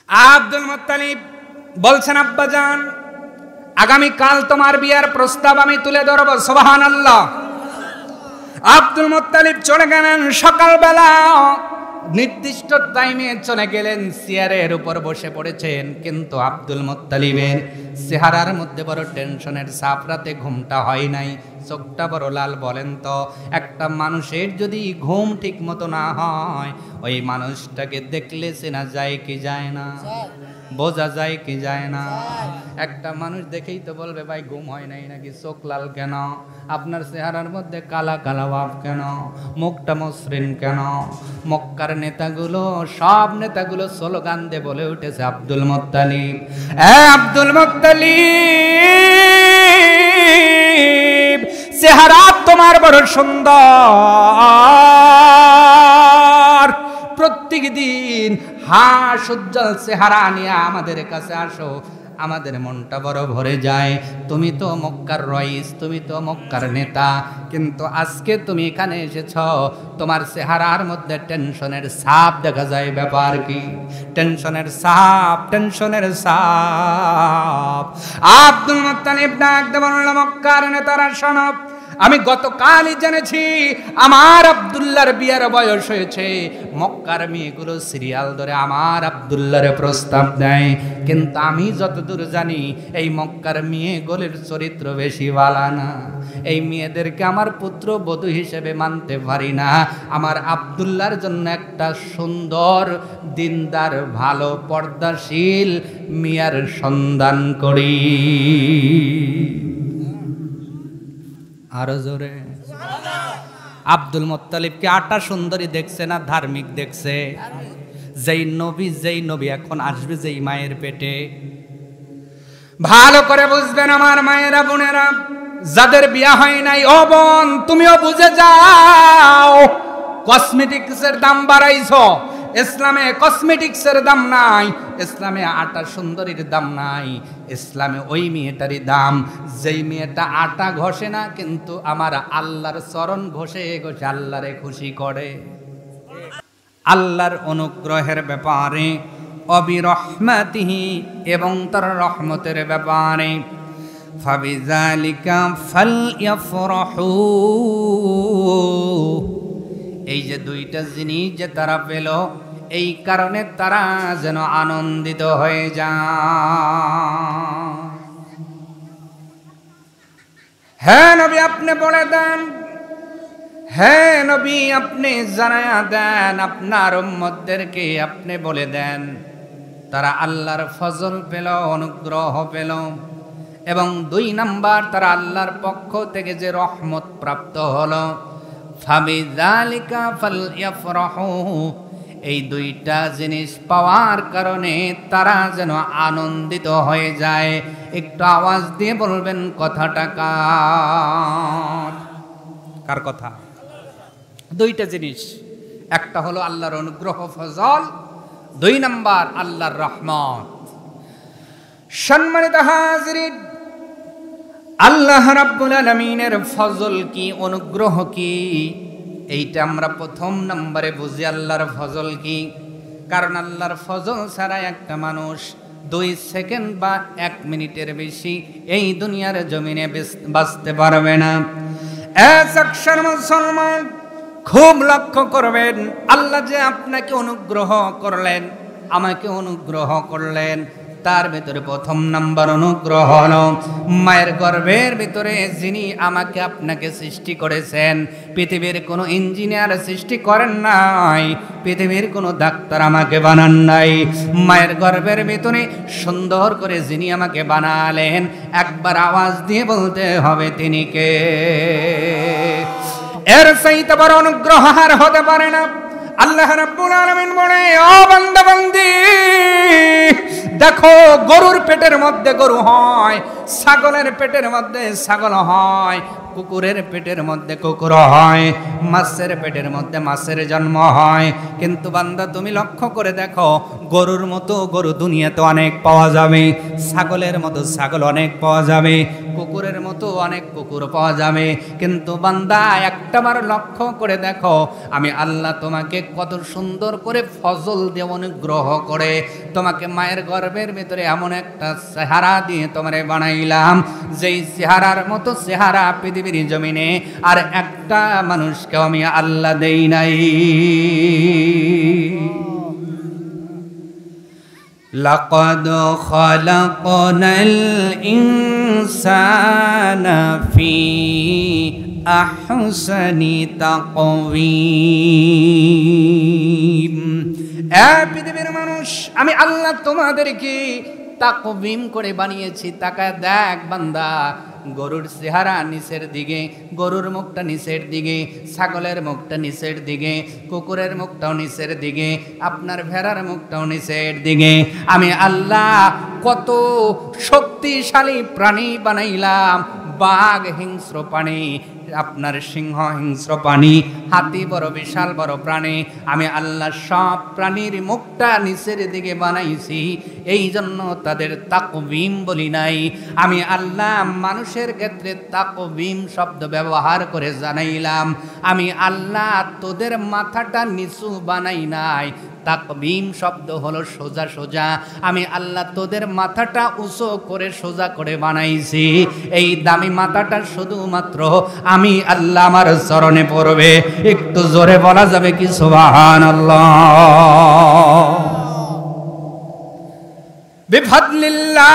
Abdul Muttalib বলছেন, আব্বাজান আগামীকাল তোমার বিয়ার প্রস্তাব আমি তুলে ধরব। সুবহানাল্লাহ। আব্দুল মুত্তালিব চলে গেলেন। সকালবেলা নির্দিষ্ট টাইমে চলে গেলেন, চেয়ারের উপর বসে পড়েছেন। কিন্তু আব্দুল মুত্তালিবের চেহারার মধ্যে বড় টেনশনের ছাপ, রাতে ঘুমটা হয় নাই, চোখটা বড় লাল। বলেন তো, একটা মানুষের যদি ঘুম ঠিক মতো না হয়, ওই মানুষটাকে দেখলে চেনা যায় কি যায় না, বোঝা যায় কি যায় না? একটা মানুষ দেখেই তো বলবে, ভাই ঘুম হয় নাই নাকি, চোখ লাল কেন, আপনার চেহারার মধ্যে কালা কালা ভাব কেন, মুখটা মসৃণ কেন? মক্কার নেতাগুলো, সব নেতাগুলো স্লোগান দিয়ে বলে উঠেছে, আব্দুল মুত্তালিব, আব্দুল মুত্তালিব, চেহারা তোমার বড় সুন্দর, প্রত্যেক দিন হাস উজ্জ্বল চেহারা নিয়ে আমাদের কাছে আসো, আমাদের মনটা বড় ভরে যায়। তুমি তো মক্কার রইস, তুমি তো মক্কার নেতা, কিন্তু আজকে তুমি এখানে এসেছ, তোমার চেহারার মধ্যে টেনশনের ছাপ দেখা যায়। ব্যাপার কি? টেনশনের ছাপ, টেনশনের ছাপ। আব্দুল মুত্তালিব ডাক দিয়ে বলল, মক্কার নেতারা শোনো, আমি গতকালই জেনেছি আমার আব্দুল্লাহর বিয়ার বয়স হয়েছে। মক্কার মেয়েগুলো সিরিয়াল ধরে আমার আব্দুল্লাহর প্রস্তাব দেয়, কিন্তু আমি যতদূর জানি এই মক্কার মেয়েগুলোর চরিত্র বেশি ভালো না। এই মেয়েদেরকে আমার পুত্র বধূ হিসেবে মানতে পারি না। আমার আব্দুল্লাহর জন্য একটা সুন্দর, দিনদার, ভালো, পর্দাশীল মেয়ের সন্ধান করি। আরো জোরে। আব্দুল মুত্তালিবকে আটা সুন্দরী দেখছে না ধার্মিক দেখছে? যেই নবী এখন আসবে যেই মায়ের পেটে, ভালো করে বুঝবেন আমার মায়েরা, বোনেরা, যাদের বিয়া হয় নাই, ও বোন তুমিও বুঝে যাও। কসমেটিক্সের দাম বাড়াইছো, ইসলামে কসমেটিক্সের দাম নাই, ইসলামে আটা সুন্দরীর দাম নাই। ইসলামে ওই মেয়েটারই দাম যেই মেয়েটা আটা ঘষে না, কিন্তু আমার আল্লাহর চরণ ঘষে ঘষে আল্লাহরে খুশি করে। আল্লাহর অনুগ্রহের ব্যাপারে, অবিরহমাতিহি, এবং তার রহমতের ব্যাপারে, ফাবিযালিকা ফালইফরাহু, এই যে দুইটা জিনিস যে তারা পেল, এই কারণে তারা যেন আনন্দিত হয়ে যায়। হ্যাঁ নবী আপনি বলে দেন, হ্যাঁ নবী আপনি জানায়া দেন, আপনার উম্মতদেরকে আপনি বলে দেন, তারা আল্লাহর ফজল পেল, অনুগ্রহ পেল, এবং 2 নাম্বার তারা আল্লাহর পক্ষ থেকে যে রহমত প্রাপ্ত হলো। ফাবিযালিকা ফালইফরাহু, এই 2টা জিনিস পাওয়ার কারণে তারা যেন আনন্দিত হয়ে যায়। একটু আওয়াজ দিয়ে বলবেন কথাটা কার কথা? 2টা জিনিস, একটা হলো আল্লাহর অনুগ্রহ ফজল, 2 নাম্বার আল্লাহর রহমত। সম্মানিত হাজিরিন, আল্লাহ রাব্বুল আলামিনের ফজল কি, অনুগ্রহ কি, এইটা আমরা প্রথম নম্বরে বুঝি। আল্লাহর ফজল কি? কারণ আল্লাহর ফজল ছাড়া একটা মানুষ 2 সেকেন্ড বা 1 মিনিটের বেশি এই দুনিয়ার জমিনে বাঁচতে পারবে না। একসার মুসলমান খুব লক্ষ্য করবেন, আল্লাহ যে আপনাকে অনুগ্রহ করলেন, আমাকে অনুগ্রহ করলেন, তার ভিতরে প্রথম নাম্বার অনুগ্রহ হলো মায়ের গর্ভের ভিতরে যিনি আমাকে আপনাকে সৃষ্টি করেছেন। পৃথিবীর কোনো ইঞ্জিনিয়ার সৃষ্টি করেন নাই, পৃথিবীর কোনো ডাক্তার আমাকে বানান নাই। মায়ের গর্ভের ভিতরে সুন্দর করে যিনি আমাকে বানালেন, একবার আওয়াজ দিয়ে বলতে হবে তিনি কে? এর চাইতে বড় অনুগ্রহ আর হতে পারে না। আল্লাহ রাব্বুল আলামিন বলে, ও বান্দা বান্দি, দেখো গরুর পেটের মধ্যে গরু হয়, ছাগলের পেটের মধ্যে ছাগল হয়, কুকুরের পেটের মধ্যে কুকুর হয়, মাছের পেটের মধ্যে মাছের জন্ম হয়। কিন্তু বান্দা তুমি লক্ষ্য করে দেখো, গরুর মতো গরু দুনিয়াতে অনেক পাওয়া যাবে, ছাগলের মতো ছাগল অনেক পাওয়া যাবে, কুকুরের মতো কিন্তু অনেক পুকুর পাওয়া যাবে, কিন্তু বান্দা একটাবার লক্ষ্য করে দেখো আমি আল্লাহ তোমাকে কত সুন্দর করে ফজল দিয়ে অনুগ্রহ করে তোমাকে মায়ের গর্ভের ভিতরে এমন একটা চেহারা দিয়ে তোমারে বানাইলাম, যেই চেহারার মতো চেহারা পৃথিবীর জমিনে আর একটা মানুষকে আমি আল্লাহ দেই নাই। লাকাদ খালাকনাল ইনসানা ফি আহসানি তাকওয়িম। পৃথিবীর মানুষ, আমি আল্লাহ তোমাদেরকে তাকওয়িম করে বানিয়েছি। তাকায় দেখ বান্দা, গরুর চেহারা নিচের দিকে, গরুর মুখটা নিচের দিকে, ছাগলের মুখটা নিচের দিকে, কুকুরের মুখটাও নিচের দিকে, আপনার ভেড়ার মুখটাও নিচের দিকে। আমি আল্লাহ কত শক্তিশালী প্রাণী বানাইলাম, বাঘ হিংস্র প্রাণী, আপনার সিংহ হিংস্র প্রাণী, হাতি বড় বিশাল বড় প্রাণী। আমি আল্লাহ সব প্রাণীর মুখটা নিচের দিকে বানাইছি, এই জন্য তাদের তাকওয়িম বলি নাই। আমি আল্লাহ মানুষের ক্ষেত্রে তাকওয়িম শব্দ ব্যবহার করে জানাইলাম, আমি আল্লাহ তোদের মাথাটা নিচু বানাই নাই। তাকওয়িম শব্দ হলো সোজা সোজা, আমি আল্লাহ তোদের মাথাটা উঁচু করে সোজা করে বানাইছি। এই দামি মাথাটা শুধুমাত্র আমি আল্লাহ আমার চরণে পড়বে। একটু জোরে বলা যাবে কি সুবহানাল্লাহ? বিফাদলিল্লাহ।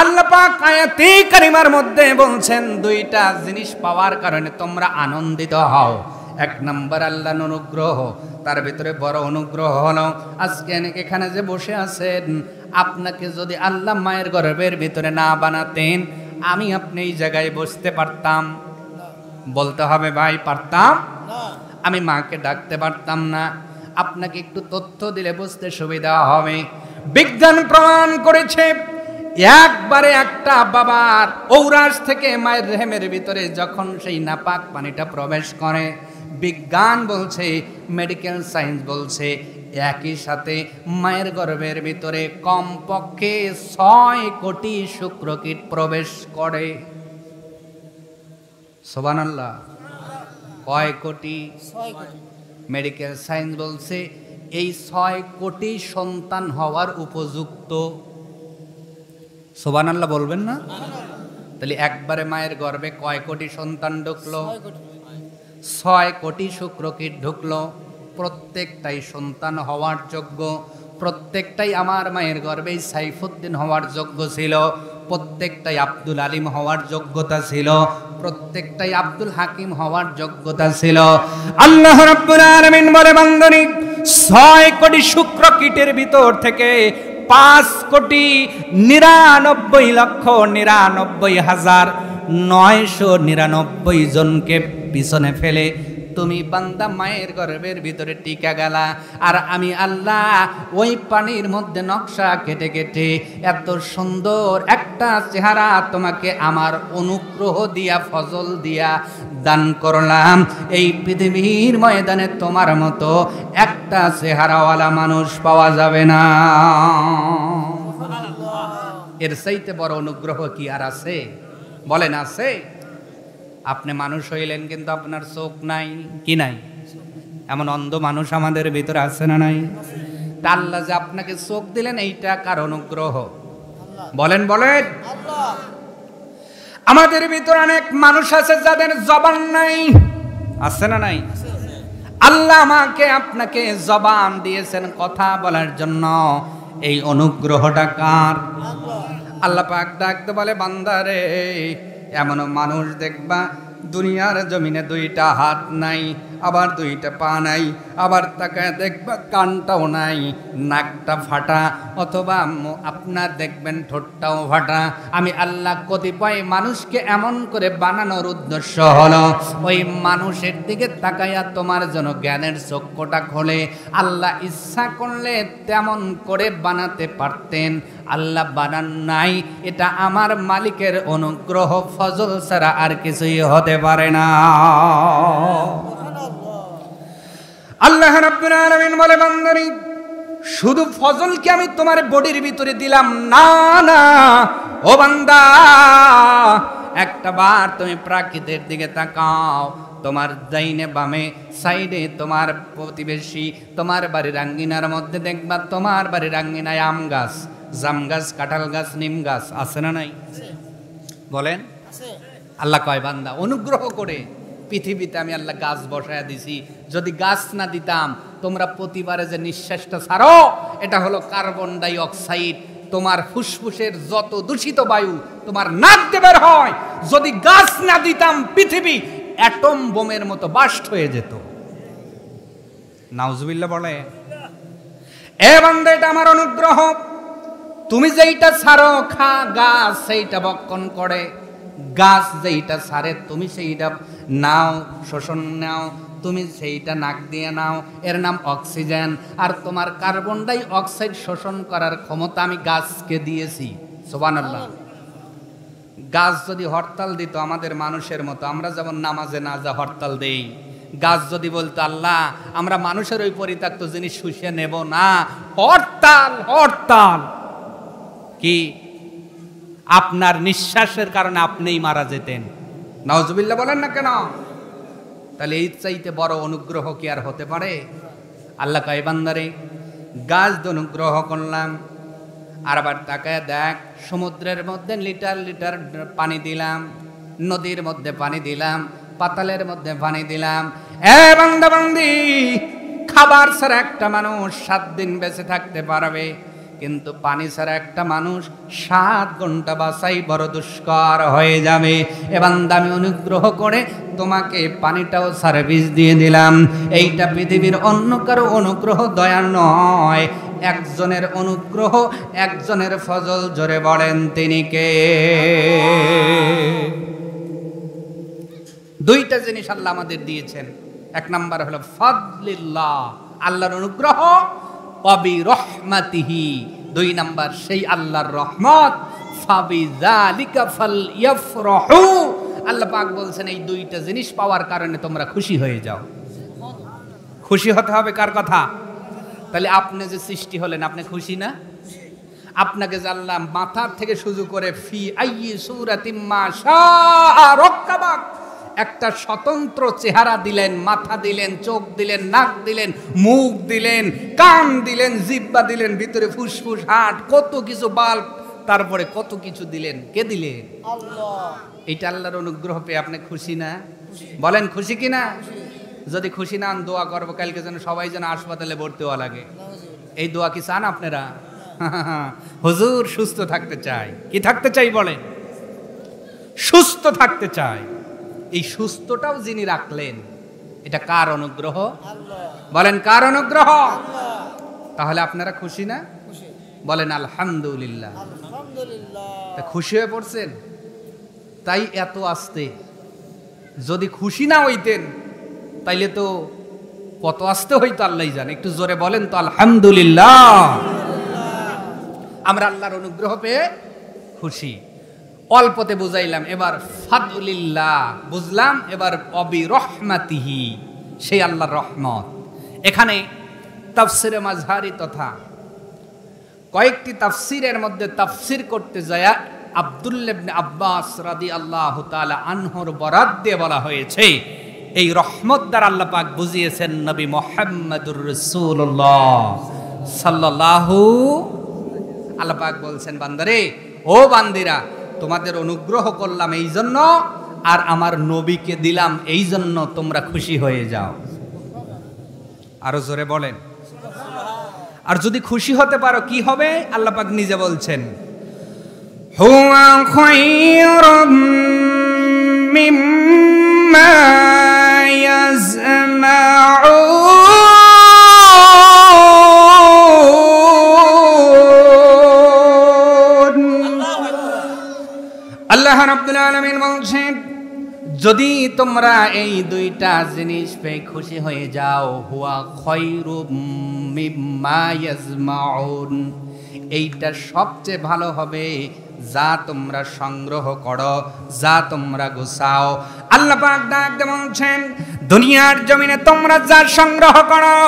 আল্লাহ পাক আয়াতে কারিমার মধ্যে বলছেন, দুইটা জিনিস পাওয়ার কারণে তোমরা আনন্দিত হও। এক নম্বর আল্লাহর অনুগ্রহ, তার ভিতরে বড় অনুগ্রহ হলো আজকে এখানে যে বসে আছেন, আপনাকে যদি আল্লাহ মায়ের গর্ভের ভিতরে না বানাতেন, আমি আপনি এই জায়গায় বসতে পারতাম? বলতে হবে ভাই, পারতাম? আমি মাকে ডাকতে পারতাম না। আপনাকে একটু তথ্য দিলে বুঝতে সুবিধা হবে। বিজ্ঞান প্রমাণ করেছে, একবারে একটা বাবার ঔরাস থেকে মায়ের রেহেমের ভিতরে যখন সেই নাপাক পানিটা প্রবেশ করে, বিজ্ঞান বলছে, মেডিকেল সায়েন্স বলছে, একই সাথে মায়ের গর্ভের ভিতরে কমপক্ষে 6 কোটি শুক্রকীট প্রবেশ করে। সুবহানাল্লাহ। কয় কোটি? 6 কোটি। মেডিকেল সায়েন্স বলছে এই 6 কোটি সন্তান হওয়ার উপযুক্ত। সুবহানাল্লাহ বলবেন না? তাহলে একবারে মায়ের গর্ভে কয় কোটি সন্তান ঢুকলো? 6 কোটি শুক্রকীট ঢুকলো। প্রত্যেকটাই সন্তান হওয়ার যোগ্য, প্রত্যেকটাই আমার মায়ের গর্ভে সাইফুদ্দিন হওয়ার যোগ্য ছিল, প্রত্যেকটাই আব্দুল আলিম হওয়ার যোগ্যতা ছিল, প্রত্যেকটাই আব্দুল হাকিম হওয়ার যোগ্যতা ছিল। আল্লাহ রাব্বুল আলামিন বলে, বান্দারে 6 কোটি শুক্রকীটের ভিতর থেকে 5,99,99,999 জনকে পিছনে ফেলে তুমি বান্দা মায়ের গর্ভের ভিতরে টিকা গেলা। আর আমি আল্লাহ ওই পানির মধ্যে নকশা কেটে কেটে এত সুন্দর একটা চেহারা তোমাকে আমার অনুগ্রহ দিয়া, ফজল দিয়া দান করলাম। এই পৃথিবীর ময়দানে তোমার মতো একটা চেহারাওয়ালা মানুষ পাওয়া যাবে না। এর চাইতে বড় অনুগ্রহ কি আর আছে? বলেন, আছে? আপনি মানুষ হইলেন কিন্তু আপনার চোখ নাই, কি নাই? এমন অন্ধ মানুষ আমাদের ভিতরে আছে না নাই? তা আল্লাহ যে আপনাকে চোখ দিলেন, এইটা কার অনুগ্রহ? বলেন বলেন। আমাদের ভিতরে অনেক মানুষ আছে যাদের জবান নাই, আছে না নাই? আল্লাহ আমাকে আপনাকে জবান দিয়েছেন কথা বলার জন্য, এই অনুগ্রহটা কার? আল্লাহ পাক ডাকতে বলে, বান্দারে এমন মানুষ দেখবা দুনিয়ার জমিনে 2টা হাত নাই, আবার 2টা পা নাই, আবার তাকায় দেখবা কানটাও নাই, নাকটা ফাটা, অথবা আপনার দেখবেন ঠোঁটটাও ফাটা। আমি আল্লাহ কতিপয় মানুষকে এমন করে বানানোর উদ্দেশ্য হলো ওই মানুষের দিকে তাকাইয়া তোমার জন্য জ্ঞানের চক্ষুটা খোলে। আল্লাহ ইচ্ছা করলে তেমন করে বানাতে পারতেন, আল্লাহ বানান নাই। এটা আমার মালিকের অনুগ্রহ, ফজল ছাড়া আর কিছুই হতে পারে না। আল্লাহ রাব্বুল আলামিন বলে, বান্দারে শুধু ফজলকে আমি তোমার বডির ভিতরে দিলাম না, না ও বান্দা, একটা বার তুমি প্রাকৃতের দিকে তাকাও, তোমার ডাইনে বামে সাইডে তোমার প্রতিবেশী, তোমার বাড়ির আঙ্গিনার মধ্যে দেখবা তোমার বাড়ির আঙ্গিনায় আম গাছ, জাম গাছ, কাঁঠাল গাছ, নিম গাছ আছে না নাই? বলেন। আল্লাহ কয় বান্দা অনুগ্রহ করে পৃথিবীতে আমি আল্লাহ গাছ বসায়া দিছি, যদি গাছ না দিতাম তোমরা প্রতিবারে যে নিঃশ্বাসটা ছাড়ো এটা হলো কার্বন ডাই অক্সাইড, তোমার ফুসফুসের যত দূষিত বায়ু তোমার নাক দিয়ে বের হয়, যদি গাছ না দিতাম পৃথিবী অ্যাটম বোমের মতো বাস্ট হয়ে যেত। নাউজুবিল্লাহ বলে। এ বান্দা এটা আমার অনুগ্রহ, তুমি যেইটা ছাড়ো খা গাছ সেইটা বক্ষণ করে, গাছ যেইটা ছাড়ে তুমি সেইটা নাও, শোষণ নাও, তুমি সেইটা নাক দিয়ে নাও, এর নাম অক্সিজেন। আর তোমার কার্বন ডাই অক্সাইড শোষণ করার ক্ষমতা আমি গাছকে দিয়েছি। সুবহানাল্লাহ। গাছ যদি হরতাল দিত আমাদের মানুষের মতো, আমরা যেমন নামাজে না যা হরতাল দেই, গাছ যদি বলতো আল্লাহ আমরা মানুষের ওই পরিত্যক্ত জিনিস শুষিয়ে নেব না, হরতাল হরতাল, কি আপনার নিঃশ্বাসের কারণে আপনিই মারা যেতেন। নাউজুবিল্লাহ বলেন না কেন? তাহলে এই চাইতে বড় অনুগ্রহ কি আর হতে পারে? আল্লাহ কয় বান্দারে গাছ অনুগ্রহ করলাম, আর আবার তাকায় দেখ সমুদ্রের মধ্যে লিটার লিটার পানি দিলাম, নদীর মধ্যে পানি দিলাম, পাতালের মধ্যে পানি দিলাম। এ বান্দা বান্দি, খাবার ছাড়া একটা মানুষ 7 দিন বেঁচে থাকতে পারবে, কিন্তু পানি ছাড়া একটা মানুষ 7 ঘন্টা বাঁচাই বড় দুষ্কর হয়ে যাবে। এ বান্দা আমি অনুগ্রহ করে তোমাকে পানিটাও সার্ভিস দিয়ে দিলাম। এইটা পৃথিবীর অন্য কারো অনুগ্রহ দয়া নয়, একজনের অনুগ্রহ, একজনের ফজল। জোরে বলেন তিনি কে? দুইটা জিনিস আল্লাহ আমাদের দিয়েছেন। এক নাম্বার হলো ফাদলিল্লাহ, আল্লাহর অনুগ্রহ, ওয়াবি রহমাতিহি, 2 নাম্বার সেই আল্লাহর রহমত, ফাবিযালিকা ফালইফরাহু। আল্লাহ পাক বলছেন এই 2টা জিনিস পাওয়ার কারণে তোমরা খুশি হয়ে যাও। খুশি হতে হবে কার কথা? তাহলে আপনি যে সৃষ্টি হলেন আপনি খুশি না? আপনাকে যে আল্লাহ মাথার থেকে শুরু করে ফি আইয়ি সূরাতিম মা শাআ রাক্কাবাক, একটা স্বতন্ত্র চেহারা দিলেন, মাথা দিলেন, চোখ দিলেন, নাক দিলেন, মুখ দিলেন, কান দিলেন, জিহ্বা দিলেন, ভিতরে ফুসফুস, হার্ট, কত কিছু, বাল্ব, তারপরে কত কিছু দিলেন। কে দিলেন? আল্লাহ। এটা আল্লাহর অনুগ্রহ পেয়ে আপনি খুশি না? বলেন খুশি কিনা? যদি খুশি না, দোয়া করবো কালকে যেন সবাই যেন হাসপাতালে ভর্তি হওয়া লাগে। এই দোয়া কি চান আপনারা? হুজুর সুস্থ থাকতে চাই। কি থাকতে চাই বলেন? সুস্থ থাকতে চাই। এই সুস্থটাও যিনি রাখলেন এটা কার অনুগ্রহ? বলেন কার অনুগ্রহ? তাহলে আপনারা খুশি না? বলেন আলহামদুলিল্লাহ। তা খুশি হয়ে পড়ছেন? তাই এত আস্তে। যদি খুশি না হইতেন তাইলে তো কত আস্তে হইতো আল্লাহই জানে। একটু জোরে বলেন তো আলহামদুলিল্লাহ। আমরা আল্লাহর অনুগ্রহ পেয়ে খুশি। অল্পতে বুঝাইলাম, এবার ফাদলিল্লাহ বুঝলাম, এবার অবি রহমাতিহি, সেই আল্লাহর রহমত। এখানে তাফসিরে মাযহারি তথা কয়েকটি তাফসিরের মধ্যে তাফসির করতে যায় আব্দুল্লাহ ইবনে আব্বাস রাদিয়াল্লাহু তাআলা আনহুর বরাত দিয়ে বলা হয়েছে এই রহমত দ্বারা আল্লাহ পাক বুঝিয়েছেন নবী মুহাম্মদুর রাসূলুল্লাহ সাল্লাল্লাহু। আল্লাহ পাক বলছেন বান্দারে, ও বান্দিরা, তোমাদের অনুগ্রহ করলাম এই জন্য, আর আমার নবীকে দিলাম এই জন্য তোমরা খুশি হয়ে যাও। আরো জোরে বলেন। আর যদি খুশি হতে পারো কি হবে? আল্লাহ পাক নিজে বলছেন, হুয়া খায়রুম মিম্মা ইয়াজমাউন। আল্লাহ রাব্বুল আলামিন বলছেন, যদি তোমরা এই 2টা জিনিস পেয়ে খুশি হয়ে যাও, হুয়া খায়রুম মিম্মা ইয়াজমাউন, এইটা সবচেয়ে ভালো হবে যা তোমরা সংগ্রহ করো, যা তোমরা গোছাও। আল্লাহ পাক ডাক দিয়ে বলছেন, দুনিয়ার জমিনে তোমরা যা সংগ্রহ করো,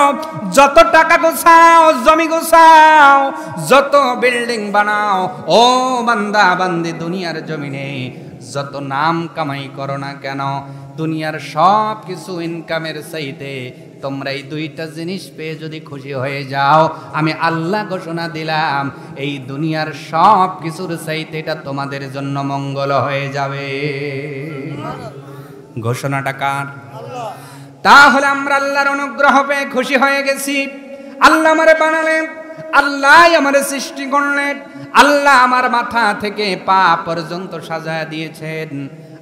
যত টাকা গোছাও, জমি গোছাও, যত বিল্ডিং বানাও, ও বান্দা বান্দি, দুনিয়ার জমিনে যত নাম কামাই করো না কেন, দুনিয়ার সব কিছু ইনকামের চাইতে তোমরা এই দুইটা জিনিস পেয়ে যদি খুশি হয়ে যাও, আমি আল্লাহ ঘোষণা দিলাম এই দুনিয়ার সব কিছুর চাইতে এটা তোমাদের জন্য মঙ্গল হয়ে যাবে। ঘোষণাটা কার? তাহলে আমরা আল্লাহর অনুগ্রহ পেয়ে খুশি হয়ে গেছি। আল্লাহ আমারে বানালেন, আল্লাহ আমারে সৃষ্টি করলেন, আল্লাহ আমার মাথা থেকে পা পর্যন্ত সাজায় দিয়েছেন,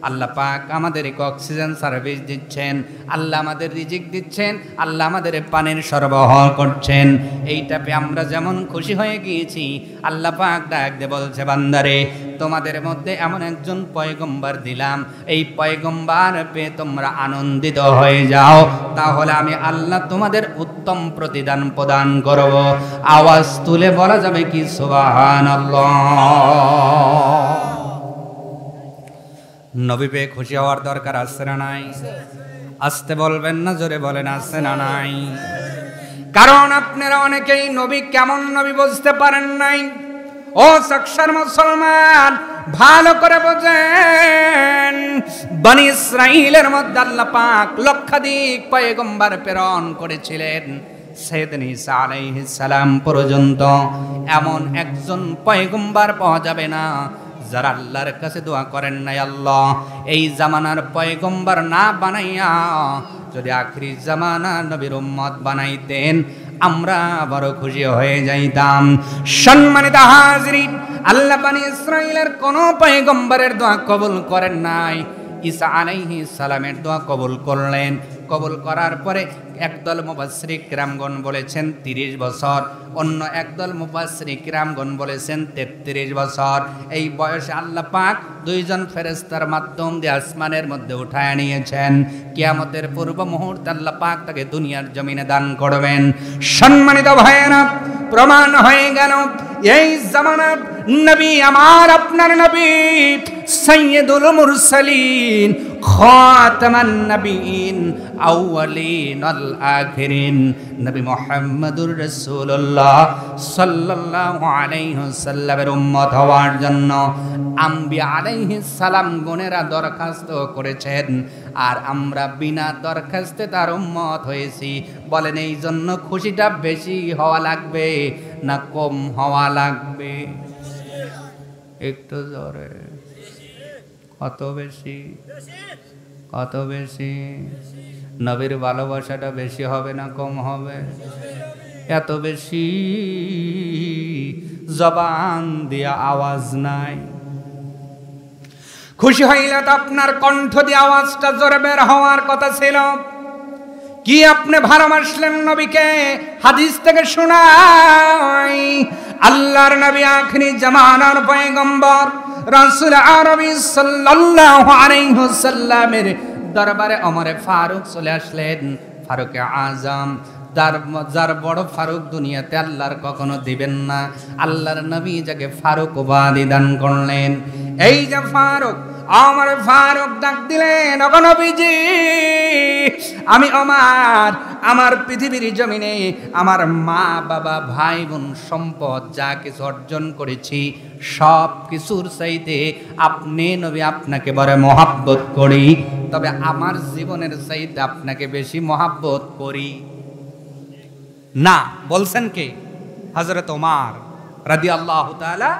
আল্লাহ পাক আমাদেরকে অক্সিজেন সার্ভিস দিচ্ছেন, আল্লাহ আমাদের রিজিক দিচ্ছেন, আল্লাহ আমাদের পানির সরবরাহ করছেন। এইটা পেয়ে আমরা যেমন খুশি হয়ে গিয়েছি, আল্লাহ পাক ডাক দিয়ে বলছে, বান্দারে তোমাদের মধ্যে এমন একজন পয়গম্বর দিলাম, এই পয়গম্বর পেয়ে তোমরা আনন্দিত হয়ে যাও, তাহলে আমি আল্লাহ তোমাদের উত্তম প্রতিদান প্রদান করব। আওয়াজ তুলে বলা যাবে কি সুবহানাল্লাহ? নবী পেয়ে খুশি হওয়ার দরকার আছে না নাই? আসতে বলবেন না, জোরে বলেন আছে না নাই? কারণ আপনারা অনেকেই নবী কেমন নবী বুঝতে পারেন নাই। ও সাক্ষাৎ মুসলমান, ভালো করে বোঝেন, বনি ইসরাইলের মধ্যে আল্লাহ পাক লক্ষাধিক পয়গম্বর প্রেরণ করেছিলেন। সাইয়েদনা ঈসা আলাইহিস সালাম পর্যন্ত এমন একজন পয়গম্বর পাওয়া যাবে না যারা আল্লাহর কাছে দোয়া করেন নাই, আল্লাহ এই জামানার পয়গম্বর না বানাইয়া যদি আখিরি জামানা নবীর উম্মত বানাইতেন, আমরা বড় খুশি হয়ে যাইতাম। সম্মানিত হাজিরিন, আল্লাহ বনি ইসরাইলের কোন পয়গম্বরের দোয়া কবুল করেন নাই, ঈসা আলাইহিস সালামের দোয়া কবুল করলেন। কবুল করার পরে একদল মুফাসসির কিরামগণ বলেছেন 30 বছর, অন্য একদল মুফাসসির কিরামগণ বলেছেন 33 বছর। এই বয়সে আল্লাহ পাক দুইজন ফেরেশতার মাধ্যম দিয়ে আসমানের মধ্যে উঠায় নিয়েছেন। কিয়ামতের পূর্ব মুহূর্তে আল্লাহ পাক তাকে দুনিয়ার জমিনে দান করবেন। সম্মানিত ভাইয়েরা, প্রমাণ হয়ে গেল এই জামানার নবী আমার আপনার নবী, সাইয়্যিদুল মুরসালিন, খাতামান নবীন, আউয়ালিন আল আখিরিন, নবী মুহাম্মদুর রাসূলুল্লাহ সাল্লাল্লাহু আলাইহি ওয়াসাল্লামের উম্মত হওয়ার জন্য আম্বিয়া আলাইহিস সালাম গণেরা দরখাস্ত করেছেন, আর আমরা বিনা দরখাস্তে তার উম্মত হয়েছি। বলেন এই জন্য খুশিটা বেশি হওয়া লাগবে না কম হওয়া লাগবে? একটু জোরে, কত বেশি? কত বেশি? নবীর ভালোবাসাটা বেশি হবে না কম হবে? এত বেশি জবান দিয়া আওয়াজ নাই। খুশি হইলে তো আপনার কণ্ঠ দিয়ে আওয়াজটা জোরে বের হওয়ার কথা ছিল। কি আপনি ভালোবাসলেন নবীকে? হাদিস থেকে শোনাই, আল্লাহর নবী আখিরি জামানার পয়গম্বর রাসূল আরবি সাল্লাল্লাহু আলাইহি ওয়াসাল্লামের দরবারে ওমরে ফারুক চলে আসলেন। ফারুকে আজম, যার বড় ফারুক দুনিয়াতে আল্লাহর কখনো দিবেন না, আল্লাহর নবী যাকে ফারুক উপাধি দান করলেন। এই যে ফারুক, আমার ফারুক ডাক দিলেন, ওগো নবীজি, আমি আমার পৃথিবীর জমিনে আমার মা বাবা ভাই বোন সম্পদ যা কিছু অর্জন করেছি সব কিছুর চাইতে আপনি নবী আপনাকে বড় মহাব্বত করি, তবে আমার জীবনের চাইতে আপনাকে বেশি মহাব্বত করি না। বলছেন কে? হযরত ওমর রাদিয়াল্লাহু তাআলা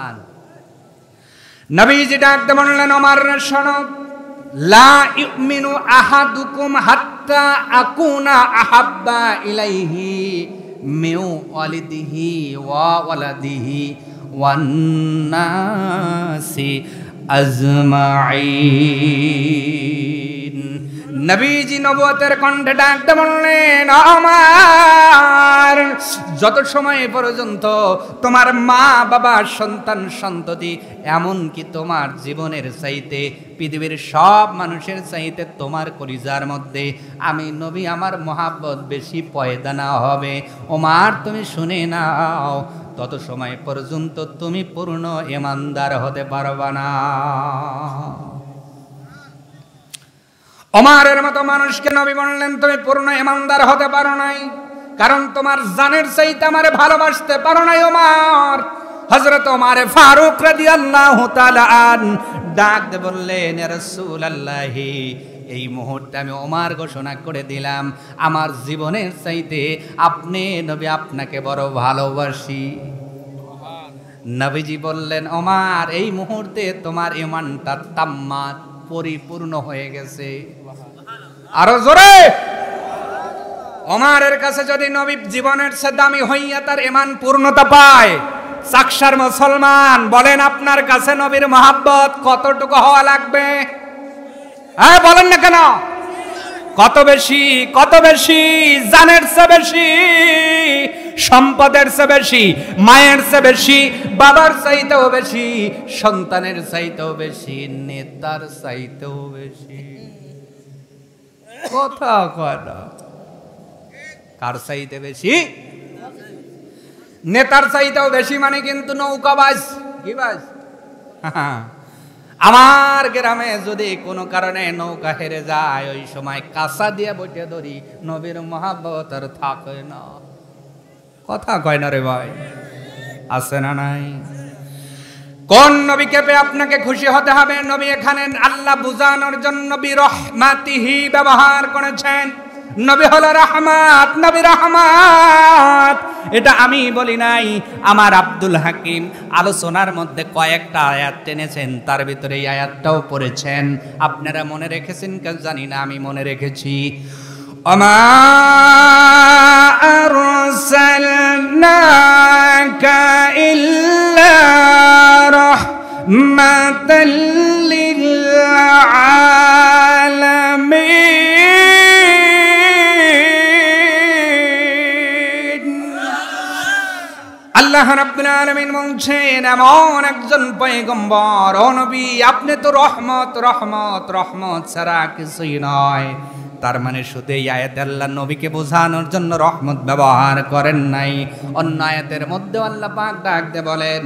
আনহু। নবীজি ডাকতে বললেন, ওমর শোনো, লা ইউমিনু আহাদুকুম হাত্তা আকুনা আহাব্বা ইলাইহি মিন ওয়ালিদিহি ওয়া ওয়ালাদিহি ওয়ান নাসি আজমাইন। নবীজি নবুয়তের কণ্ঠে ডাকতে বললেন, আমার যত সময় পর্যন্ত তোমার মা বাবা সন্তান সন্ততি এমনকি তোমার জীবনের চাইতে পৃথিবীর সব মানুষের চাইতে তোমার কলিজার মধ্যে আমি নবী আমার মহাব্বত বেশি পয়দা না হবে, ওমর তুমি শুনে নাও, তত সময় পর্যন্ত তুমি পূর্ণ ঈমানদার হতে পারবা না। ওমরের মতো মানুষকে নবী বললেন তুমি পূর্ণ ইমানদার হতে পারো নাই, কারণ তোমার জানের চাইতে আমারে ভালোবাসতে পারো নাই ওমর। হযরত ওমর ফারুক রাদিয়াল্লাহু তাআলা আন ডাক দিয়ে বললেন, ইয়া রাসূলুল্লাহ, এই মুহূর্তে আমি ওমর ঘোষণা করে দিলাম আমার জীবনের চাইতে আপনি নবী আপনাকে বড় ভালোবাসি। নবীজি বললেন, ওমর এই মুহূর্তে তোমার ঈমানটা তাম্মাত পরিপূর্ণ হয়ে গেছে। আরো জোরে। ওমরের কাছে যদি নবী জীবনের চেয়ে দামি হইয়া তার ঈমান পূর্ণতা পায়, চাকসার মুসলমান বলেন আপনার কাছে নবীর মহব্বত কতটুকু হওয়া লাগবে? হ্যাঁ বলেন না কেন? কত বেশি? কত বেশি? জানের চেয়ে বেশি, সম্পদের চেয়ে বেশি, মায়ের চেয়ে বেশি, বাবার চাইতেও বেশি, সন্তানের চাইতেও বেশি, নেতার চাইতেও বেশি। কথা কয় না। কার চাইতে বেশি? নেতার চাইতেও বেশি মানে কিন্তু নৌকাবাজ। কি বাজ? আমার গ্রামে যদি কোনো কারণে নৌকা হেরে যায়, ওই সময় কাঁচা দিয়ে বইটে ধরি, নবীর মহব্বত আর থাকে না। কথা কয় না রে ভাই, আছে না নাই? কোন নবীকে পেয়ে আপনাকে খুশি হতে হবে? নবী এখানে আল্লাহ বুঝানোর জন্য বিরহমাতিহি ব্যবহার করেছেন। নবী হলো রহমত, নবী রহমত। এটা আমি বলি নাই, আমার আব্দুল হাকিম আলোচনার মধ্যে কয়েকটা আয়াত টেনেছেন, তার ভিতরে এই আয়াতটাও পড়েছেন। আপনারা মনে রেখেছেন কেউ জানি না, আমি মনে রেখেছি। ওমা আরসালনাকা ইল্লা রাহমাতাল লিল আলামিন। আল্লাহ রাব্বুল আলামিন বলছেন, এমন একজন পয়গম্বর, ও নবী আপনি তো রহমত, রহমত, রহমত ছাড়া কিছুই নয়। তার মানে শুধু এই আয়াতে আল্লাহ নবীকে বোঝানোর জন্য রহমত ব্যবহার করেন নাই। অন্য আয়াতের মধ্যে আল্লাহ পাক ডাক দিয়ে বলেন,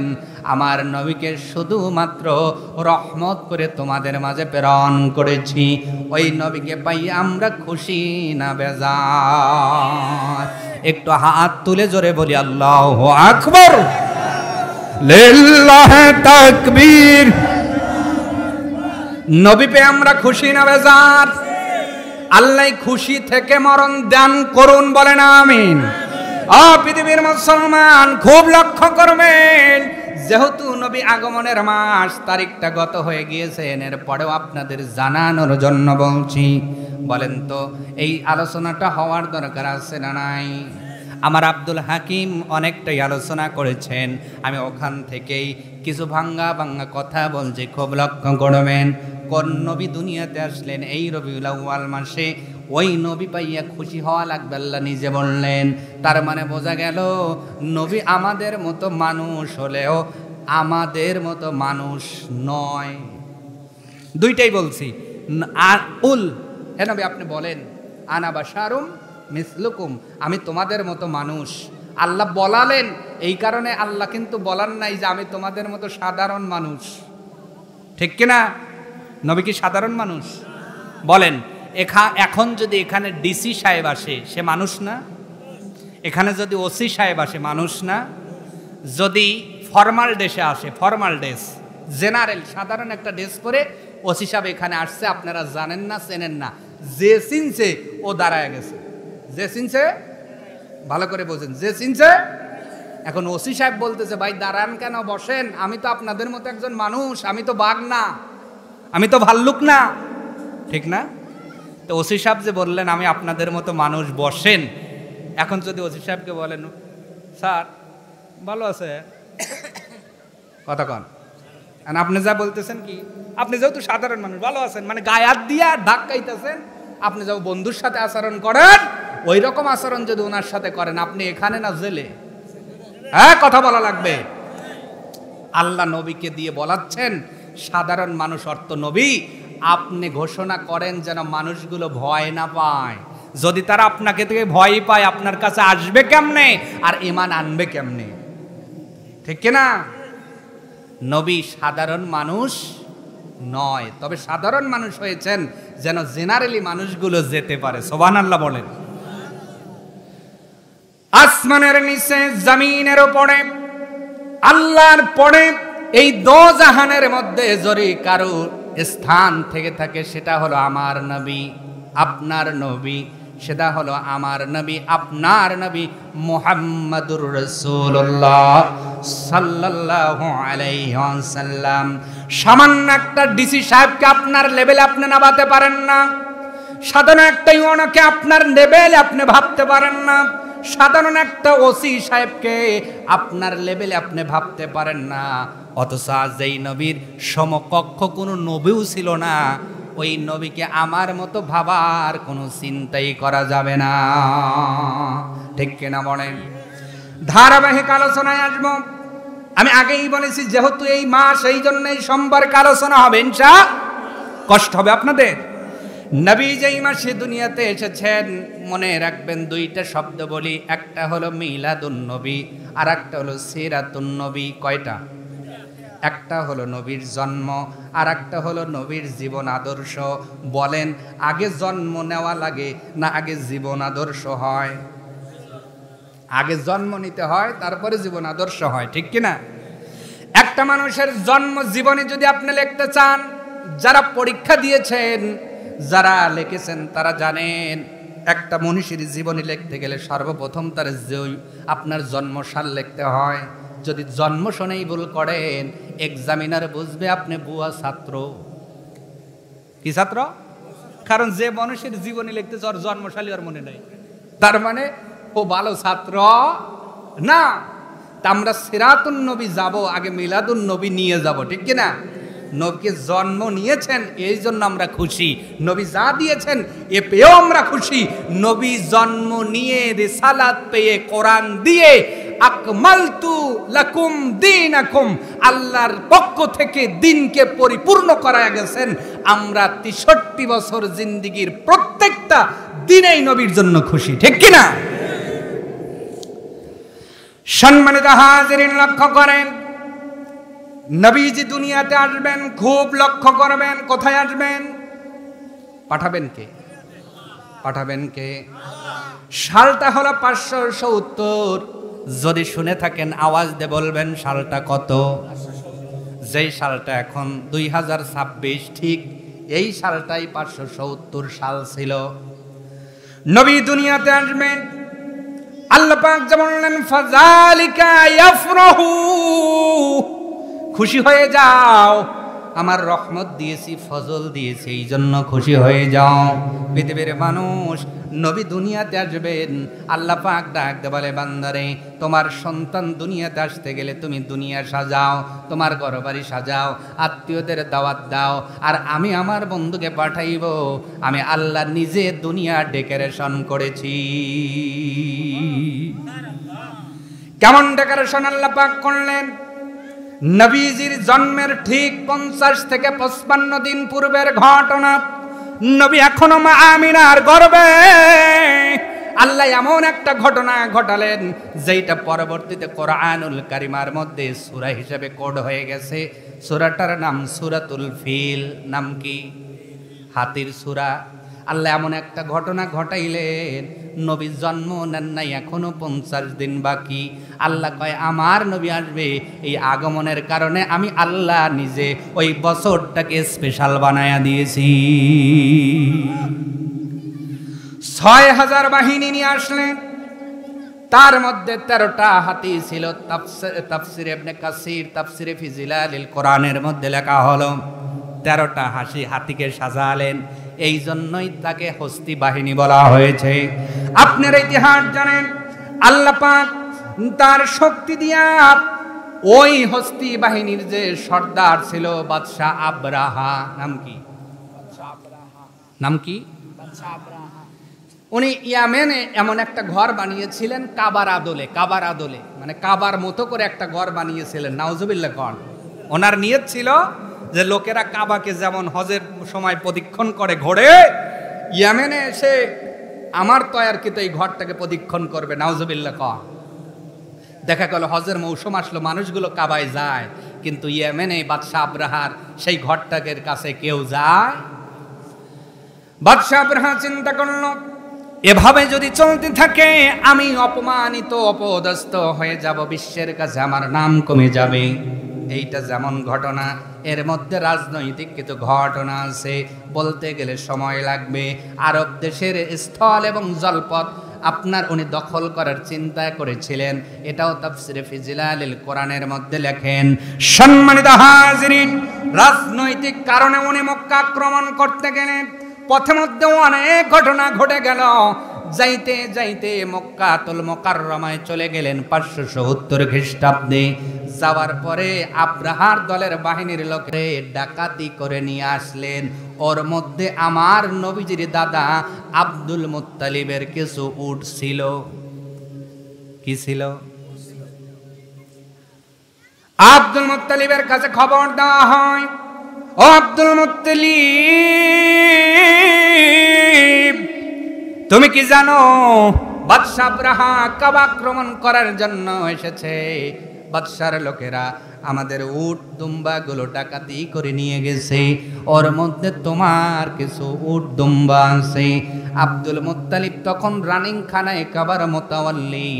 আমার নবীকে শুধুমাত্র রহমত করে তোমাদের মাঝে প্রেরণ করেছি। ওই নবীকে পাই আমরা খুশি না বেজার? একটু হাত তুলে জোরে বলি আল্লাহু আকবার, লিল্লাহি তাকবীর। নবী পেয়ে আমরা খুশি না বেজার? আল্লাহ খুশি থেকে মরণ দান করুন, বলেন আমিন। পৃথিবীর মুসলমান খুব লক্ষ্য করবেন, যেহেতু নবী আগমনের মাস তারিখটা গত হয়ে গিয়েছেন, এরপরেও আপনাদের জানানোর জন্য বলছি। বলেন তো এই আলোচনাটা হওয়ার দরকার আছে না নাই? আমার আব্দুল হাকিম অনেকটাই আলোচনা করেছেন, আমি ওখান থেকেই কিছু ভাঙ্গা ভাঙ্গা কথা বলছি, খুব লক্ষ্য করবেন। কোন নবী দুনিয়াতে আসলেন? এই রবিউল আউয়াল মাসে। ওই নবী পাইয়া খুশি হওয়া লাগবে, আল্লাহ নিজে বললেন। তার মানে বোঝা গেল নবী আমাদের মতো মানুষ হলেও আমাদের মতো মানুষ নয়। দুইটাই বলছি। হে নবী আপনি বলেন, আনা বাশারুম মিসলুকুম, আমি তোমাদের মতো মানুষ। আল্লাহ বলালেন, এই কারণে আল্লাহ কিন্তু বলান নাই যে আমি তোমাদের মতো সাধারণ মানুষ। ঠিক কিনা? নবী কি সাধারণ মানুষ? বলেন, এখন যদি এখানে ডিসি সাহেব আসে, সে মানুষ না? এখানে যদি ওসি সাহেব আসে, মানুষ না? যদি ফর্মাল ড্রেসে আসে, ফর্মাল ড্রেস, জেনারেল সাধারণ একটা ড্রেস পরে ওসি সাহেব এখানে আসছে, আপনারা জানেন না, চেনেন না, যে চিনছে ও দাঁড়ায় গেছে। যে চিনছে, ভালো করে বোঝেন, যে চিনছে। এখন ওসি সাহেব বলতেছে, ভাই দাঁড়ান কেন, বসেন, আমি তো আপনাদের মতো একজন মানুষ, আমি তো বাঘ না, আমি তো ভাল্লুক না, ঠিক না? তো ওসি সাহেব যে বললেন আমি আপনাদের মতো মানুষ, বসেন। এখন যদি ওসি সাহেবকে বলেন, স্যার ভালো আছে, কথা কন, আপনি যা বলতেছেন কি, আপনি যেহেতু সাধারণ মানুষ ভালো আছেন, মানে গায়ে হাত দিয়া ধাক্কাইতেছেন, আপনি যাও বন্ধুর সাথে আচরণ করেন, ওই রকম আচরণ যদি ওনার সাথে করেন, আপনি এখানে না জেলে? হ্যাঁ, কথা বলা লাগবে। আল্লাহ নবীকে দিয়ে বলাচ্ছেন সাধারণ মানুষ অর্থ নবী, আপনি ঘোষণা করেন যেন মানুষগুলো ভয় না পায়। যদি তারা আপনাকে থেকে ভয় পায়, আপনার কাছে আসবে কেমনে আর ঈমান আনবে কেমনে? ঠিক কিনা? নবী সাধারণ মানুষ নয়, তবে সাধারণ মানুষ হয়েছেন যেন জেনারেলি মানুষগুলো যেতে পারে। সুবহানাল্লাহ বলেন। আসমানের নিচে জমিনের উপরে আল্লাহর পরে এই দোজাহানের মধ্যে যদি কারো স্থান থেকে থাকে সেটা হলো আমার নবী, আপনার নবী, সেটা হলো আমার নবী, আপনার নবী মুহাম্মাদুর রাসূলুল্লাহ সাল্লাল্লাহু আলাইহি ওয়াসাল্লাম। সামান্য একটা ডিসি সাহেবকে আপনার লেভেলে আপনি নামাতে পারেন না, সাধারণ একটা ইউনোকে আপনার লেভেলে আপনি ভাবতে পারেন না, সাধারণ একটা ওসি সাহেবকে আপনার লেভেলে আপনি ভাবতে পারেন না। অথচ যেই নবীর সমকক্ষ কোনো নবীও ছিল না, ওই নবীকে আমার মতো ভাবার কোনো চিন্তাই করা যাবে না। ঠিক কিনা বলেন? ধারাবাহিক আলোচনায় আসবো। আমি আগেই বলেছি যেহেতু এই মাস, এই জন্য এই সোমবার আলোচনা হবে, ইনশাআল্লাহ। কষ্ট হবে আপনাদের। নবী যেই মাসে দুনিয়াতে এসেছেন মনে রাখবেন দুইটা শব্দ বলি, একটা হলো মিলাদুন নবী আর একটা হলো সিরাতুন নবী। কয়টা? একটা হলো নবীর জন্ম আর একটা হলো নবীর জীবন আদর্শ। বলেন আগে জন্ম নেওয়া লাগে না আগে জীবন আদর্শ হয়? আগে জন্ম নিতে হয়, তারপরে জীবন আদর্শ হয়, ঠিক কিনা? একটা মানুষের জন্ম জীবনে যদি আপনি লিখতে চান, যারা পরীক্ষা দিয়েছেন, যারা লিখেছেন তারা জানেন একটা মনীষীর জীবনী লিখতে গেলে সর্বপ্রথম তার আপনার জন্মসাল লিখতে হয়। যদি জন্ম শুনেই ভুল করেন, এক্সামিনার বুঝবে আপনি বুয়া ছাত্র। কি ছাত্র? কারণ যে মনীষীর জীবনী লিখতেছে ওর জন্মশালী ওর মনে নাই, তার মানে ও ভালো ছাত্র না। তা আমরা সিরাতুন নবী যাব, আগে মিলাদুন নবী নিয়ে যাব, ঠিক কিনা? নবীকে জন্ম নিয়েছেন এই জন্য আমরা খুশি, নবী যা দিয়েছেন এ পেয়েও আমরা খুশি। নবী জন্ম নিয়ে, রিসালাত পেয়ে, কোরআন দিয়ে আকমালতু লাকুম দীনাকুম, আল্লাহর পক্ষ থেকে দিনকে পরিপূর্ণ করায়া গেছেন। আমরা ৬৩ বছর জিন্দেগির প্রত্যেকটা দিনেই নবীর জন্য খুশি, ঠিক কিনা? সম্মানিত হাজিরিন, লক্ষ্য করেন নবীজি দুনিয়াতে আসবেন, খুব লক্ষ্য করবেন। কোথায় আসবেন? পাঠাবেন কে? পাঠাবেন কে? সালটা হলো ৫৭০। যদি শুনে থাকেন আওয়াজ দিয়ে বলবেন সালটা কত? যেই সালটা এখন ২০২৬, ঠিক এই সালটাই ৫৭০ সাল ছিল। নবী দুনিয়াতে আসবেন, আল্লাহ পাক যেমন বললেন ফাযালিকা ইয়াফরাহু, খুশি হয়ে যাও, আমার রহমত দিয়েছি, ফজল দিয়েছি, এই জন্য খুশি হয়ে যাও। পৃথিবীর মানুষ, নবী দুনিয়াতে আসবেন, আল্লাহ পাক ডাকতে বলে বান্দারে তোমার সন্তান দুনিয়াতে আসতে গেলে তুমি দুনিয়া সাজাও, তোমার ঘরবাড়ি সাজাও, আত্মীয়দের দাওয়াত দাও, আর আমি আমার বন্ধুকে পাঠাইব। আমি আল্লাহ নিজে দুনিয়া ডেকোরেশন করেছি। কেমন ডেকোরেশন আল্লাহ পাক করলেন? নবীজির জন্মের ঠিক ৫০ থেকে ৫৫ দিন পূর্বের ঘটনা। নবী এখনো মা আমিনার গর্ভে। আল্লাহ এমন একটা ঘটনা ঘটালেন যেটা পরবর্তীতে কোরআনুল কারিমার মধ্যে সূরা হিসেবে কোড হয়ে গেছে। সূরাটার নাম সূরাতুল ফিল। নাম কি? হাতির সূরা। আল্লাহ এমন একটা ঘটনা ঘটাইলেন, নবী জন্ম নেন নাই, এখনো ৫০ দিন বাকি। আল্লাহ কয় আমার নবী আসবে, এই আগমনের কারণে আমি আল্লাহ নিজে ওই বছরটাকে স্পেশাল বানায়া দিয়েছি। ৬,০০০ বাহিনী নিয়ে আসলেন, তার মধ্যে ১৩টা হাতি ছিল। তাফসিরে ইবনে কাসির, তাফসিরে ফি জিলালিল কোরআনের মধ্যে লেখা হলো ১৩টা হাতিকে সাজালেন, এই জন্যই তাকে হস্তি বাহিনী বলা হয়েছে। আপনারা ইতিহাস জানেন, আল্লাহ পাক তার শক্তি দিয়া ওই হস্তি বাহিনীর যে সর্দার ছিল বাদশাহ আবরাহা, নাম কি? নাম কি? উনি ইয়ামেনে এমন একটা ঘর বানিয়েছিলেন কাবার আদলে। কাবার আদলে মানে কাবার মতো করে একটা ঘর বানিয়েছিলেন। নাউজুবিল্লাহ কন। ওনার নিয়ত ছিল যে লোকেরা কাবাকে যেমন হজের সময় প্রদক্ষিণ করে ঘোরে, ইয়ামেনে এসে আমার তৈয়ারকৃত এই ঘরটাকে প্রদক্ষিণ করবে। নাউজুবিল্লাহ কন। দেখা গেল হজের মৌসুম আসলো, মানুষগুলো কাবায় যায়, কিন্তু ইয়েমেনে বাদশাহ আব্রাহার সেই ঘরটাকের কাছে কেউ যায়? বাদশাহ আব্রাহা চিন্তা করল, এভাবে যদি চলতে থাকে আমি অপমানিত অপদস্থ হয়ে যাব, বিশ্বের কাছে আমার নাম কমে যাবে। এইটা যেমন ঘটনা, এর মধ্যে রাজনৈতিক কিছু ঘটনা আছে, বলতে গেলে সময় লাগবে। আরব দেশের স্থল এবং জলপথ আপনার উনি দখল করার চিন্তা করেছিলেন, এটাও তাফসিরে ফি জিলালিল কোরআনের মধ্যে লেখেন। সম্মানিত হাজিরিন, রাজনৈতিক কারণে উনি মক্কা আক্রমণ করতে গেলেন। পথে মধ্যে অনেক ঘটনা ঘটে গেল। যাইতে যাইতে মক্কাতুল মুকাররমায় চলে গেলেন 570 খ্রিস্টাব্দে। যাওয়ার পরে আব্রাহার দলের বাহিনীর লোকে ডাকাতি করে নিয়ে আসলেন। ওর মধ্যে আমার নবীজির দাদা আব্দুল মুত্তালিবের কিছু উট ছিল। কি ছিল? আব্দুল মুত্তালিবের কাছে খবর দেওয়া হয়, ও আব্দুল মুত্তালিব, তুমি কি জানো বাদশাহ আব্রাহা কাবা আক্রমণ করার জন্য এসেছে? বাদশার লোকেরা আমাদের উট দুম্বা গুলো ডাকাতি করে নিয়ে গেছে, ওর মধ্যে তোমার কিছু উট দুম্বা আছে। আব্দুল মুত্তালিব তখন রানিং খানায় কাবার মোতাওয়াল্লি,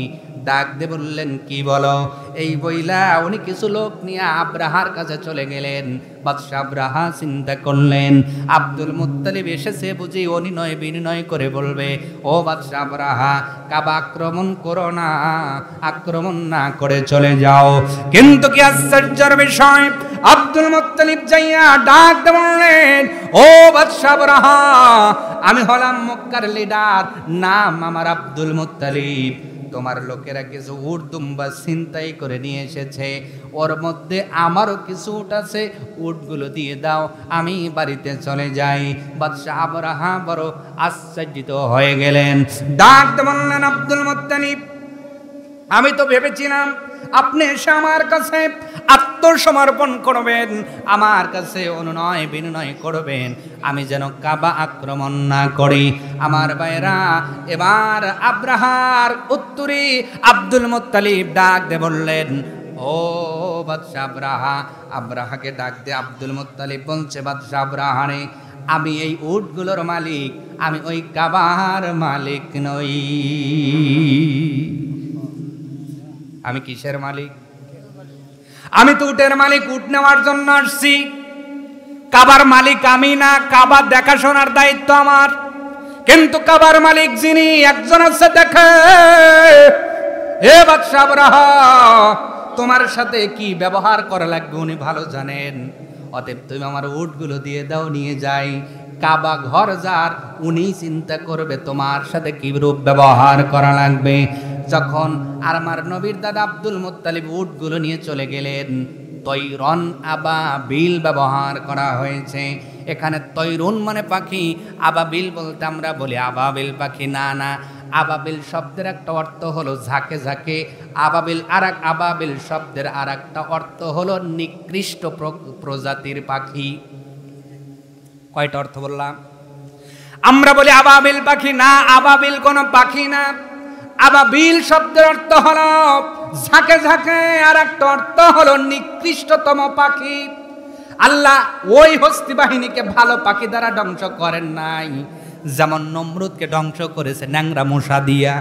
ডাক দিয়ে বললেন, কি বলো? এই বইলা উনি কিছু লোক নিয়ে আব্রাহার কাছে চলে গেলেন। বাদশাহ আব্রাহা চিন্তা করলেন, আব্দুল মুত্তালিব এসেছে বুঝি অনুনয় বিনয় করে বলবে, ও বাদশাহ আব্রাহা, কাবা আক্রমণ করো না, আক্রমণ না করে চলে যাও। কিন্তু কি আশ্চর্যের বিষয়, আব্দুল মুত্তালিব যাইয়া ডাক দিয়ে বললেন, ও বাদশাহ আব্রাহা, আমি হলাম মক্কার লিডার, নাম আমার আব্দুল মুত্তালিব। তোমার লোকেরা কিছু উট দুম্বা ছিনতাই করে নিয়ে এসেছে, ওর মধ্যে আমারও কিছু উট আছে, উটগুলো দিয়ে দাও, আমি বাড়িতে চলে যাই। বাদশাহ আব্রাহা বড় আশ্চর্যিত হয়ে গেলেন। ডাক বললেন, আব্দুল মুত্তালিব, আমি তো ভেবেছিলাম আপনি এসে আমার কাছে আত্মসমর্পণ করবেন, আমার কাছে অনুনয় বিনয় করবেন, আমি যেন কাবা আক্রমণ না করি। আমার ভাইরা, এবার আব্রাহার উত্তরে আব্দুল মুত্তালিব ডাক দিয়ে বললেন, ও বাদশাহ আব্রাহা। আব্রাহাকে ডাক দিয়ে আব্দুল মুত্তালিব বলছে, বাদশাহ আব্রাহা রে, আমি এই উটগুলোর মালিক, আমি ওই কাবার মালিক নই। আমি কিসের মালিক? আমি তো উটের মালিক, উট নেওয়ার জন্য আসছি, কাবার মালিক আমি না, কাবা দেখাশোনার দায়িত্ব আমার। কিন্তু কাবার মালিক যিনি, একজন আছে, দেখে। হে বাদশাহ আব্রাহা, তোমার সাথে কি ব্যবহার করা লাগবে উনি ভালো জানেন, অতএব তুমি আমার উটগুলো দিয়ে দাও, নিয়ে যাই। কাবা ঘর যার, উনি চিন্তা করবে তোমার সাথে কি রূপ ব্যবহার করা লাগবে। যখন আর আমার নবীর দাদা আব্দুল মুত্তালিব উটগুলো নিয়ে চলে গেলেন, তৈরন আবাবিল ব্যবহার করা হয়েছে এখানে। তৈরুন মানে পাখি, আবাবিল বলতে আমরা বলি আবাবিল পাখি, না না, আবাবিল শব্দের একটা অর্থ হলো ঝাঁকে ঝাঁকে। আবাবিল শব্দের আর একটা অর্থ হলো নিকৃষ্ট প্রজাতির পাখি। কয়টা অর্থ বললাম? আমরা বলি আবাবিল পাখি, না, আবাবিল কোনো পাখি না। আবাবিল শব্দের অর্থ হলো ঝাঁকে ঝাঁকে, আর একটা অর্থ হলো নিকৃষ্টতম পাখি। আল্লাহ ওই হস্তি বাহিনীকে ভালো পাখি দ্বারা ধ্বংস করেন নাই, যেমন নমরুদকে ধ্বংস করেছে ন্যাংরা মশা দিয়া।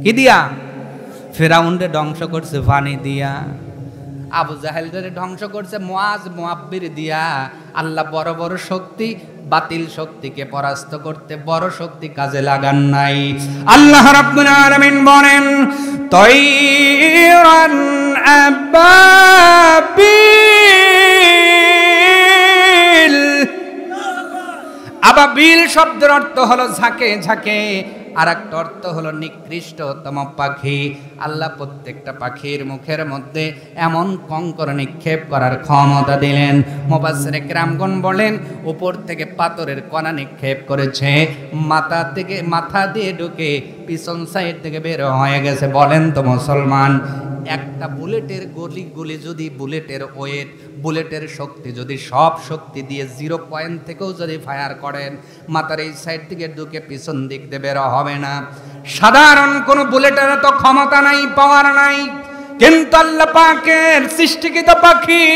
কি দিয়া? ফেরাউনকে ধ্বংস করছে পানি দিয়া। আবু জাহেলকে ধ্বংস করছে মুআজ মুআব্বির দিয়া। আল্লাহ বড় বড় শক্তি, বাতিল শক্তিকে পরাস্ত করতে বড় শক্তি কাজে লাগান নাই। আল্লাহ রাব্বুল আলামিন বলেন, তায়রান আবাবিল। আবাবিল শব্দের অর্থ হলো ঝাঁকে ঝাঁকে, আর একটা অর্থ হলো নিকৃষ্টতম পাখি। আল্লাহ প্রত্যেকটা পাখির মুখের মধ্যে এমন কঙ্কর নিক্ষেপ করার ক্ষমতা দিলেন। মুফাসসিরে কেরামগণ বলেন, উপর থেকে পাথরের কণা নিক্ষেপ করেছে, মাথা দিয়ে ঢুকে পিছন সাইড থেকে বের হয়ে গেছে। বলেন তো মুসলমান, একটা বুলেটের গুলি যদি বুলেটের ওয়েট, বুলেটের শক্তি যদি সব শক্তি দিয়ে 0 পয়েন্ট থেকেও যদি ফায়ার করেন, মাথার এই সাইড থেকে ঢুকে পিছন দিক দিয়ে বের হবে না। সাধারণ কোনো বুলেটের তো ক্ষমতা নাই, পাওয়ার নাই। কিন্তু আল্লাহ পাকের সৃষ্টিকৃত পাখি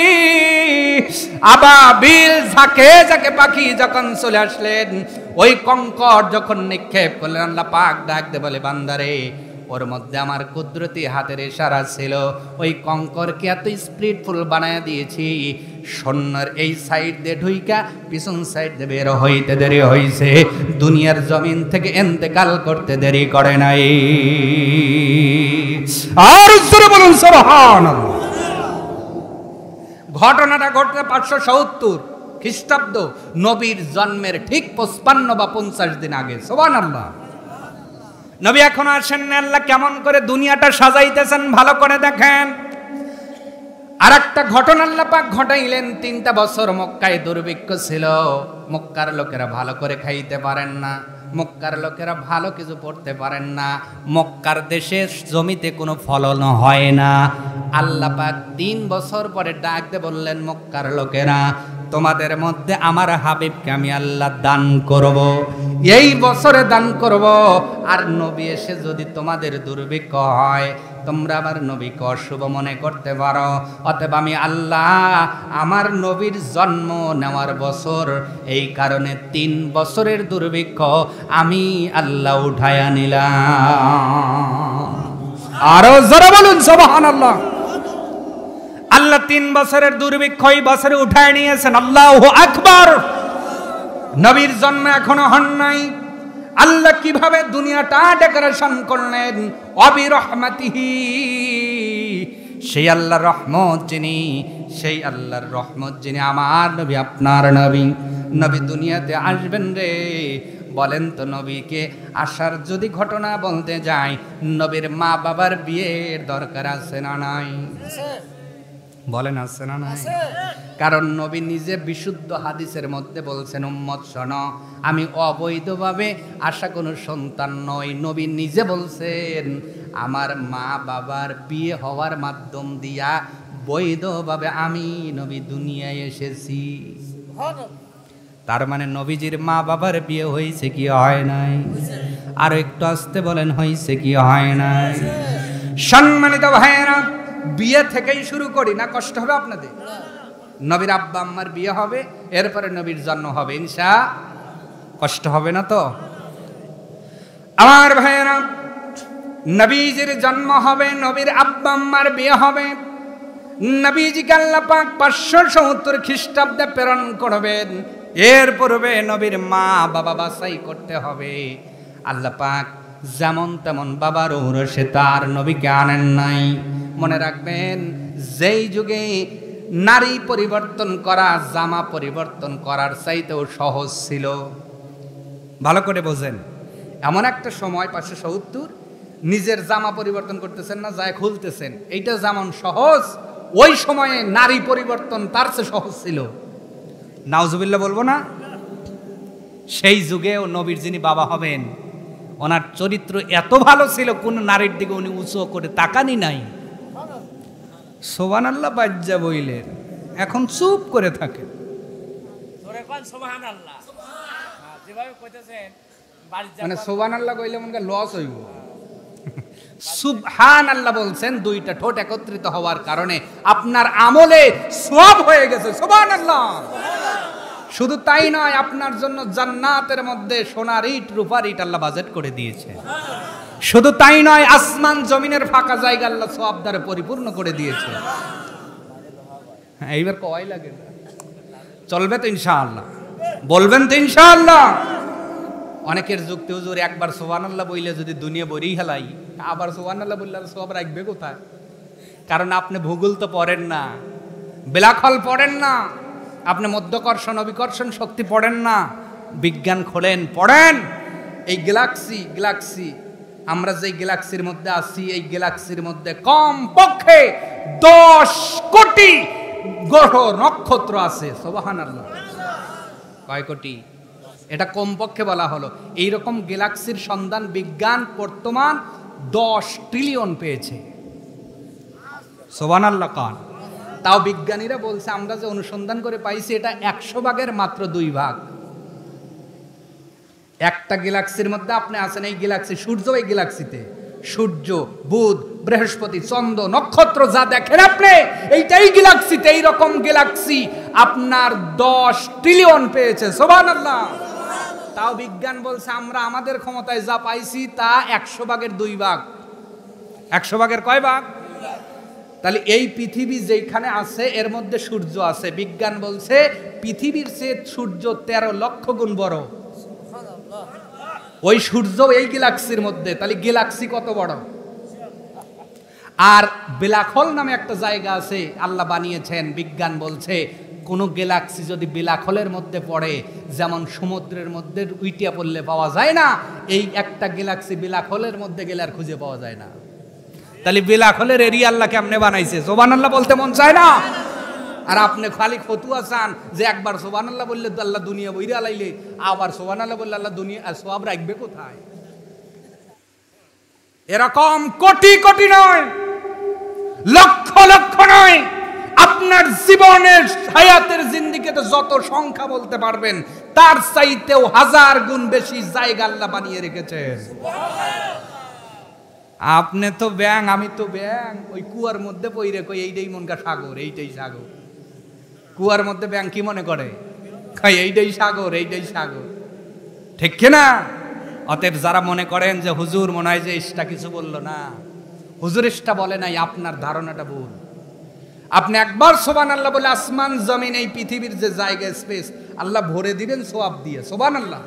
আবাবিল ঝাঁকে ঝাঁকে পাখি যখন চলে আসলেন, ওই কঙ্কর যখন নিক্ষেপ করলেন, আল্লাহ পাক ডাক দে বলে বান্দারে, ওর মধ্যে আমার কুদরতি হাতের ইশারা ছিল, ওই কঙ্করকে এত স্পিডফুল বানায় দিয়েছি, সৈন্যর এই সাইড দিয়ে ঢুইকা পিছন সাইড দিয়ে বের হইতে দেরি হইছে, দুনিয়ার জমিন থেকে ইন্তেকাল করতে দেরি করে নাই। আর জোরে বলুন সুবহানাল্লাহ। ঘটনাটা ঘটছে 570 খ্রিস্টাব্দ, নবীর জন্মের ঠিক 55 বা 50 দিন আগে। সুবহানাল্লাহ। নবী এখনো আসেন না, আল্লাহ কেমন করে দুনিয়াটা সাজাইতেছেন ভালো করে দেখেন। আর একটা ঘটনা আল্লাহ পাক ঘটাইলেন, 3টা বছর মক্কায় দুর্ভিক্ষ ছিল, মক্কার লোকেরা ভালো করে খাইতে পারেন না, মক্কার লোকেরা ভালো কিছু পড়তে পারেন না, মক্কার দেশে জমিতে কোনো ফলন হয় না। আল্লাহ পাক 3 বছর পরে ডাক দিয়ে বললেন, মক্কার লোকেরা তোমাদের মধ্যে আমার হাবিবকে আমি আল্লাহ দান করব, এই বছরে দান করব। আর নবী এসে যদি তোমাদের দুর্ভিক্ষ হয়, তোমরা আমার নবীকে অশুভ মনে করতে পারো, অতএব আমি আল্লাহ আমার নবীর জন্ম নেওয়ার বছর, এই কারণে 3 বছরের দুর্ভিক্ষ আমি আল্লাহ উঠায়া নিলাম। আরো জোরে বলুন সুবহানাল্লাহ। আল্লাহ 3 বছরের দুর্ভিক্ষ এই বছরে উঠায় নিয়েছেন। আল্লাহু আকবার। নবীর জন্ম এখনো হন নাই, আল্লাহ কিভাবে দুনিয়াটা ডেকোরেশন করলেন, অবিরহমাতিহি, সেই আল্লাহর রহমত যিনি, সেই আল্লাহর রহমত যিনি আমার নবী, আপনার নবী। নবী দুনিয়াতে আসবেন রে, বলেন তো নবীকে আসার যদি ঘটনা বলতে যাই, নবীর মা বাবার বিয়ের দরকার আছে না নাই? বলেন আছে না নাই? কারণ নবী নিজে বিশুদ্ধ হাদিসের মধ্যে বলছেন, উম্মত শোনো, আমি অবৈধভাবে আসা কোনো সন্তান নই। নবী নিজে বলছেন, আমার মা বাবার বিয়ে হওয়ার মাধ্যম দিয়া বৈধভাবে আমি নবী দুনিয়ায় এসেছি। তার মানে নবীজির মা বাবার বিয়ে হয়েছে কি হয় নাই? আর একটু আসতে বলেন, হয়েছে কি হয় নাই? সম্মানিত ভাইয়েরা, বিয়ে থেকেই শুরু করি না, কষ্ট হবে আপনাদের? নবীর আব্বা আম্মার বিয়ে হবে, এরপরে নবীর জন্ম হবে, ইনশা, কষ্ট হবে না তো? আমার ভাইয়েরা, নবীজির জন্ম হবে, নবীর আব্বা আম্মার বিয়ে হবে, নবীজিকে আল্লাহ পাক 570 খ্রিস্টাব্দে প্রেরণ করবেন। এর পূর্বে নবীর মা বাবা বাছাই করতে হবে। আল্লাহ পাক যেমন তেমন বাবার ঔরসে তার নবীকে আনেন নাই। মনে রাখবেন, যেই যুগে নারী পরিবর্তন করা জামা পরিবর্তন করার চাইতেও সহজ ছিল, ভালো করে বোঝেন, এমন একটা সময় 570 নিজের জামা পরিবর্তন করতেছেন না, যায় খুলতেছেন, এইটা যেমন সহজ, ওই সময়ে নারী পরিবর্তন তার চেয়ে সহজ ছিল। নাউজুবিল্লাহ বলবো না? সেই যুগেও নবীর যিনি বাবা হবেন, ওনার চরিত্র এত ভালো ছিল, কোন নারীর দিকে উনি উঁচু করে তাকানি নাই। সুবহানাল্লাহ বাজ্জা বইলেন, এখন চুপ করে থাকে। মানে সুবহানাল্লাহ কইলে মনে লস হইব। সুবহানাল্লাহ বলছেন, দুইটা ঠোঁট একত্রিত হওয়ার কারণে আপনার আমলে সওয়াব হয়ে গেছে। সুবহানাল্লাহ। শুধু তাই নয়, আপনার জন্য জান্নাতের মধ্যে সোনার ইট রূপার ইট আল্লাহ বাজেট করে দিয়েছে। শুধু তাই নয়, আসমান জমিনের ফাঁকা জায়গা আল্লাহ সওয়াব দ্বারা পরিপূর্ণ করে দিয়েছে। এইবার কয় লাগে, চলবে তো ইনশাআল্লাহ? বলবেন তো ইনশাআল্লাহ? অনেকের যুক্তি, হুজুর একবার সুবহানাল্লাহ বইলে যদি দুনিয়া বইরেই হেলাই, আবার সুবহানাল্লাহ বললে সওয়াব রাখবে কোথায়? কারণ আপনি ভূগোল তো পড়েন না, ব্ল্যাক হোল পড়েন না, আপনি মধ্যকর্ষণ অভিকর্ষণ শক্তি পড়েন না, বিজ্ঞান খোলেন, পড়েন। এই গ্যালাক্সি আমরা যে গ্যালাক্সির মধ্যে আছি, এই গ্যালাক্সির মধ্যে কম পক্ষে 10 কোটি গ্রহ নক্ষত্র আছে। সুবহানাল্লাহ। কয় কোটি? এটা কমপক্ষে বলা হলো। এইরকম গ্যালাক্সির সন্ধান বিজ্ঞান বর্তমান 10 ট্রিলিয়ন পেয়েছে। সুবহানাল্লাহ কান। তাও বিজ্ঞানীরা বলছে, আমরা যে অনুসন্ধান করে পাইছি, এটা 100 ভাগের মাত্র 2 ভাগ। একটা গ্যালাক্সির মধ্যে আপনি আছেন, এই গ্যালাক্সি, সূর্য এই গ্যালাক্সিতে, সূর্য, বুধ, বৃহস্পতি, চন্দ্র, নক্ষত্র যা দেখেন আপনি এইটাই গ্যালাক্সিতে, এইরকম গ্যালাক্সি আপনার 10 ট্রিলিয়ন পেয়েছে। সুবহানাল্লাহ। তাও বিজ্ঞান বলছে আমরা আমাদের ক্ষমতায় যা পাইছি তা 100 ভাগের 2 ভাগ। 100 ভাগের কয় ভাগ? তাহলে এই পৃথিবী যেখানে আছে এর মধ্যে সূর্য আছে। বিজ্ঞান বলছে পৃথিবীর চেয়ে সূর্য 13 লক্ষ গুণ বড়। ওই সূর্য এই গ্যালাক্সির মধ্যে। তাহলে গ্যালাক্সি কত বড়? আর ব্ল্যাক হোল নামে একটা জায়গা আছে আল্লাহ বানিয়েছেন। বিজ্ঞান বলছে কোন গ্যালাক্সি যদি ব্ল্যাক হোলের মধ্যে পড়ে, যেমন সমুদ্রের মধ্যে উইটিয়া পড়লে পাওয়া যায় না, এই একটা গ্যালাক্সি ব্ল্যাক হোলের মধ্যে গেলে আর খুঁজে পাওয়া যায় না। তাহলে ব্ল্যাক হোলের এরিয়া আল্লাহ কেমনে বানাইছে? সুবহানাল্লাহ বলতে মন চায় না? আর আপনি খালি ফতুয়া চান যে একবার সুবহানাল্লাহ বললে তো আল্লাহ দুনিয়া বইরা লাইলে, আবার সুবহানাল্লাহ বললে আল্লাহ দুনিয়া সওয়াব রাখবে কোথায়? এরকম কোটি কোটি নয়, লক্ষ লক্ষ নয়, আপনার জীবনের হায়াতের জিন্দেগিতে যত সংখ্যা বলতে পারবেন তার চাইতেও 1000 গুণ বেশি জায়গা আল্লাহ বানিয়ে রেখেছেন। আপনি তো ব্যাং, আমি তো ব্যাং, ওই কুয়ার মধ্যে পইরে কই এইটাই মনকা সাগর, এইটাই সাগর। কুয়ার মধ্যে ব্যাং কি মনে করে? কই এইটাই সাগর, এইটাই সাগর। ঠিক কি না? অতএব যারা মনে করেন যে হুজুর মনে হয় যে ইসটা কিছু বলল না, হুজুর ইসটা বলে নাই, আপনার ধারণাটা ভুল। আপনি একবার সুবহানাল্লাহ বলে আসমান জমিন এই পৃথিবীর যে জায়গা স্পেস আল্লাহ ভরে দিবেন সওয়াব দিয়ে। সুবহানাল্লাহ।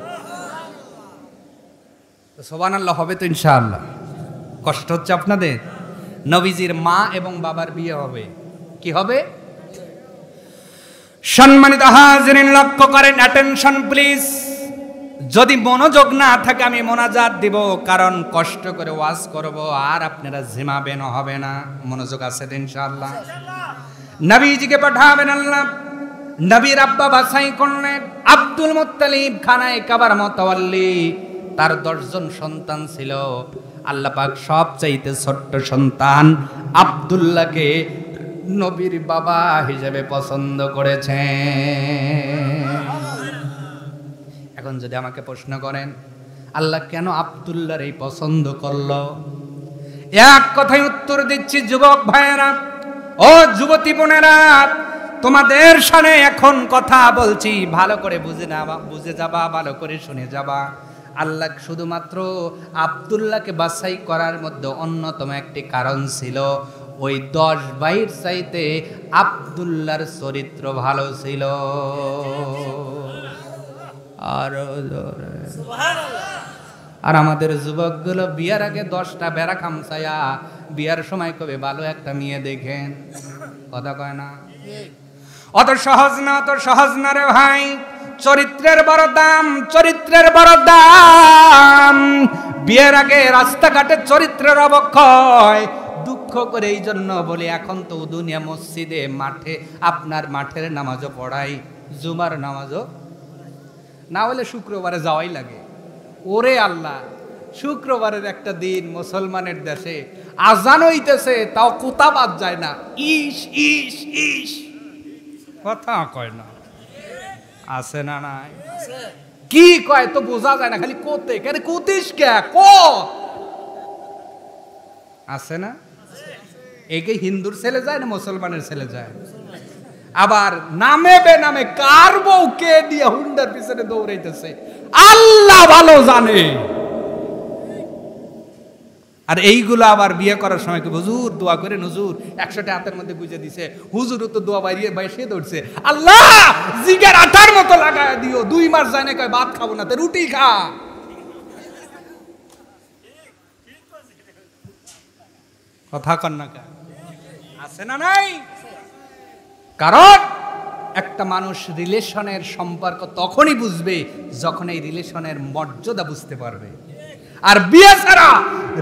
সুবহানাল্লাহ হবে তো ইনশাআল্লাহ। কষ্ট হচ্ছে আপনাদের? নবীজির মা এবং বাবার বিয়ে হবে। কি হবে? সম্মানিত হাজিরিন লক্ষ্য করেন, অ্যাটেনশন প্লিজ। যদি মনোযোগ না থাকে আমি মোনাজাত দিব, কারণ কষ্ট করে ওয়াজ করব আর আপনারা ঝিমাবেন হবে না। মনোযোগ আছে ইনশাআল্লাহ। নবীজিকে পাঠাবেন আল্লাহ। নবীর আব্বা বাছাই করলেন আব্দুল মুত্তালিব, খানায় কাবার মুতাওয়াল্লি। তার 10 জন সন্তান ছিল। আল্লাহ পাক সবচাইতে ছোট্ট সন্তান আব্দুল্লাহকে নবীর বাবা হিসেবে পছন্দ করেছেন। এখন যদি আমাকে প্রশ্ন করেন আল্লাহ কেন আব্দুল্লাহর এই পছন্দ করলো, এক কথায় উত্তর দিচ্ছি যুবক ভাইয়েরা ও যুবতী বোনেরা, তোমাদের সামনে এখন কথা বলছি, ভালো করে বুঝে যাবা, ভালো করে শুনে যাবা। আল্লাহ শুধুমাত্র আব্দুল্লাহকে বাছাই করার মধ্যে অন্যতম একটি কারণ ছিল, ওই 10 ভাইয়ের চাইতে আব্দুল্লাহর চরিত্র ভালো ছিল। আর আমাদের যুবকগুলো বিয়ার আগে 10টা বেড়া খামসায়া বিয়ার সময় কবে ভালো একটা মেয়ে দেখেন, কথা কয় না। অত সহজ না, অত সহজ না রে ভাই। চরিত্রের বড় দাম, চরিত্রের বড় দাম। বিয়ের আগে রাস্তাঘাটে চরিত্রের অবক্ষয়। দুঃখ করে এই জন্য বলি এখন তো দুনিয়া মসজিদে মাঠে আপনার মাঠের নামাজও পড়াই, জুমার নামাজও না হলে শুক্রবারে যাওয়াই লাগে। ওরে আল্লাহ, শুক্রবারের একটা দিন মুসলমানের দেশে আজান হইতেছে তাও কোথা বাদ যায় না, ইস ইস ইস, কথা কয় না। আছে না নাই? কি কয় তো বোঝা যায় না, খালি কোতে কেন কোতিস কে কো আছে না? একে হিন্দুর ছেলে যায় না মুসলমানের ছেলে যায়? আবার নামে বেনামে কার বউ কে দিয়ে হুন্ডার পিছনে দৌড়াইতেছে আল্লাহ ভালো জানে। আর এইগুলো আবার বিয়ে করার সময় হুজুর দোয়া করে, হুজুর 100টা হাতের মধ্যে গুজে দিছে, হুজুরও তো দোয়া বাইরে বাইসে দৌড়ছে, আল্লাহ জিগার আটার মতো লাগায় দিও, 2 মাস যায় না কয় ভাত খাবো না, তে রুটি খা। কথা কন না কা আছে না নাই? কারণ একটা মানুষ রিলেশনের সম্পর্ক তখনই বুঝবে যখন এই রিলেশনের মর্যাদা বুঝতে পারবে। আর বিয়ে ছাড়া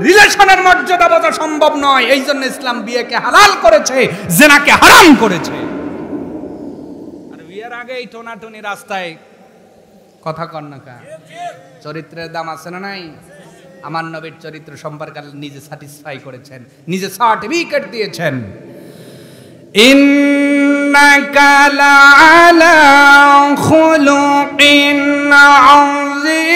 রিলেশনের মর্যাদা বোঝা সম্ভব নয়। এই জন্য ইসলাম বিয়েকে হালাল করেছে, জিনাকে হারাম করেছে। আর বিয়ের আগে এই টোনাটুনি রাস্তায় কথা কন না কা। চরিত্রের দাম আছে না নাই? আমার নবীর চরিত্র সম্পর্কে নিজে স্যাটিসফাই করেছেন, নিজে সার্টিফিকেট দিয়েছেন। ইন্নাকা লাআলা খুলুকিন আযীম।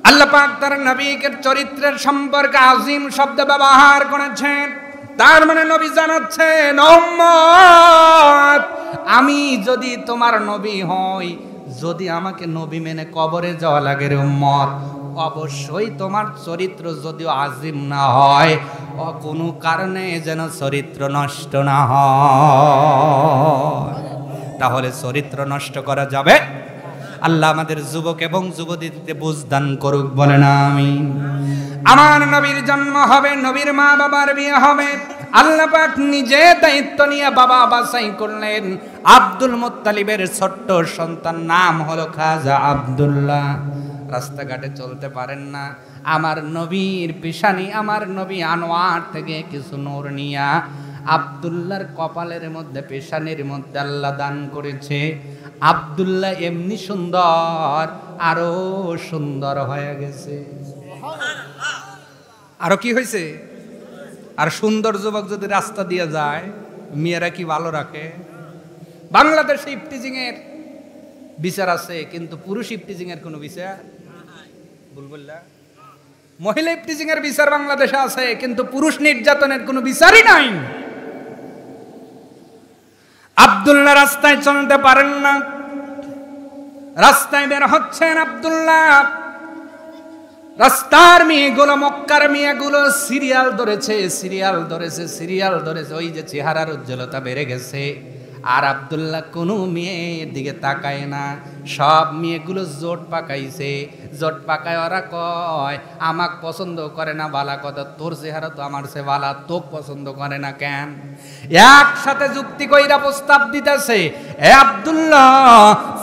আল্লাহ পাক তার নবীর চরিত্রের সম্পর্কে আজিম শব্দ ব্যবহার করেছেন। তার মানে নবী জানাচ্ছেন, উম্মত আমি যদি তোমার নবী হই, যদি আমাকে নবী মেনে কবরে যাওয়া লাগে রে উম্মত, অবশ্যই তোমার চরিত্র যদিও আজিম না হয়, কোনো কারণে যেন চরিত্র নষ্ট না হয়। তাহলে চরিত্র নষ্ট করা যাবে? আল্লাহ আমাদের যুবক এবং যুবতীদের বুঝদান করুক, বলেন আমিন। আমার নবীর জন্ম হবে, নবীর মা বাবার বিয়ে হবে। আল্লাহ পাক নিজে দায়িত্ব নিয়ে বাবা বাছাই করলেন। আব্দুল মুত্তালিবের ছোট্ট সন্তান নাম হলো খাজা আব্দুল্লাহ। রাস্তাঘাটে চলতে পারেন না, আমার নবীর পেশানি, আমার নবী আনোয়ার থেকে কিছু নূর নিয়া আব্দুল্লাহর কপালের মধ্যে, পেশানির মধ্যে আল্লাহ দান করেছে। আব্দুল্লাহ এমনি সুন্দর, আরো সুন্দর হয়ে গেছে। আরো কি হয়েছে? আর সুন্দর যুবক যদি রাস্তা দিয়ে যায়, মেয়েরা কি ভালো রাখে? বাংলাদেশে ইফটিজিং এর বিচার আছে, কিন্তু পুরুষ ইফটিজিং এর কোনো বিচার বলবল্লা। মহিলা ইফটিজিং এর বিচার বাংলাদেশে আছে, কিন্তু পুরুষ নির্যাতনের কোনো বিচারই নাই। আব্দুল্লাহ রাস্তায় চলতে পারেন না, রাস্তায় বের হচ্ছেন আব্দুল্লাহ। রাস্তার মেয়েগুলো, মক্কার মেয়েগুলো সিরিয়াল ধরেছে, ওই যে চেহারার উজ্জ্বলতা বেড়ে গেছে। আর আব্দুল্লাহ কোনো মেয়ের দিকে তাকায় না, সব মেয়েগুলো জোট পাকাইছে। জোট পাকায় ওরা কয়, আমাক পছন্দ করে না, বালা কথা, তোর চেহারা তো আমার সে বালা, তোকে পছন্দ করে না কেন? একসাথে যুক্তি কইরা প্রস্তাব দিতেছে, এ আব্দুল্লাহ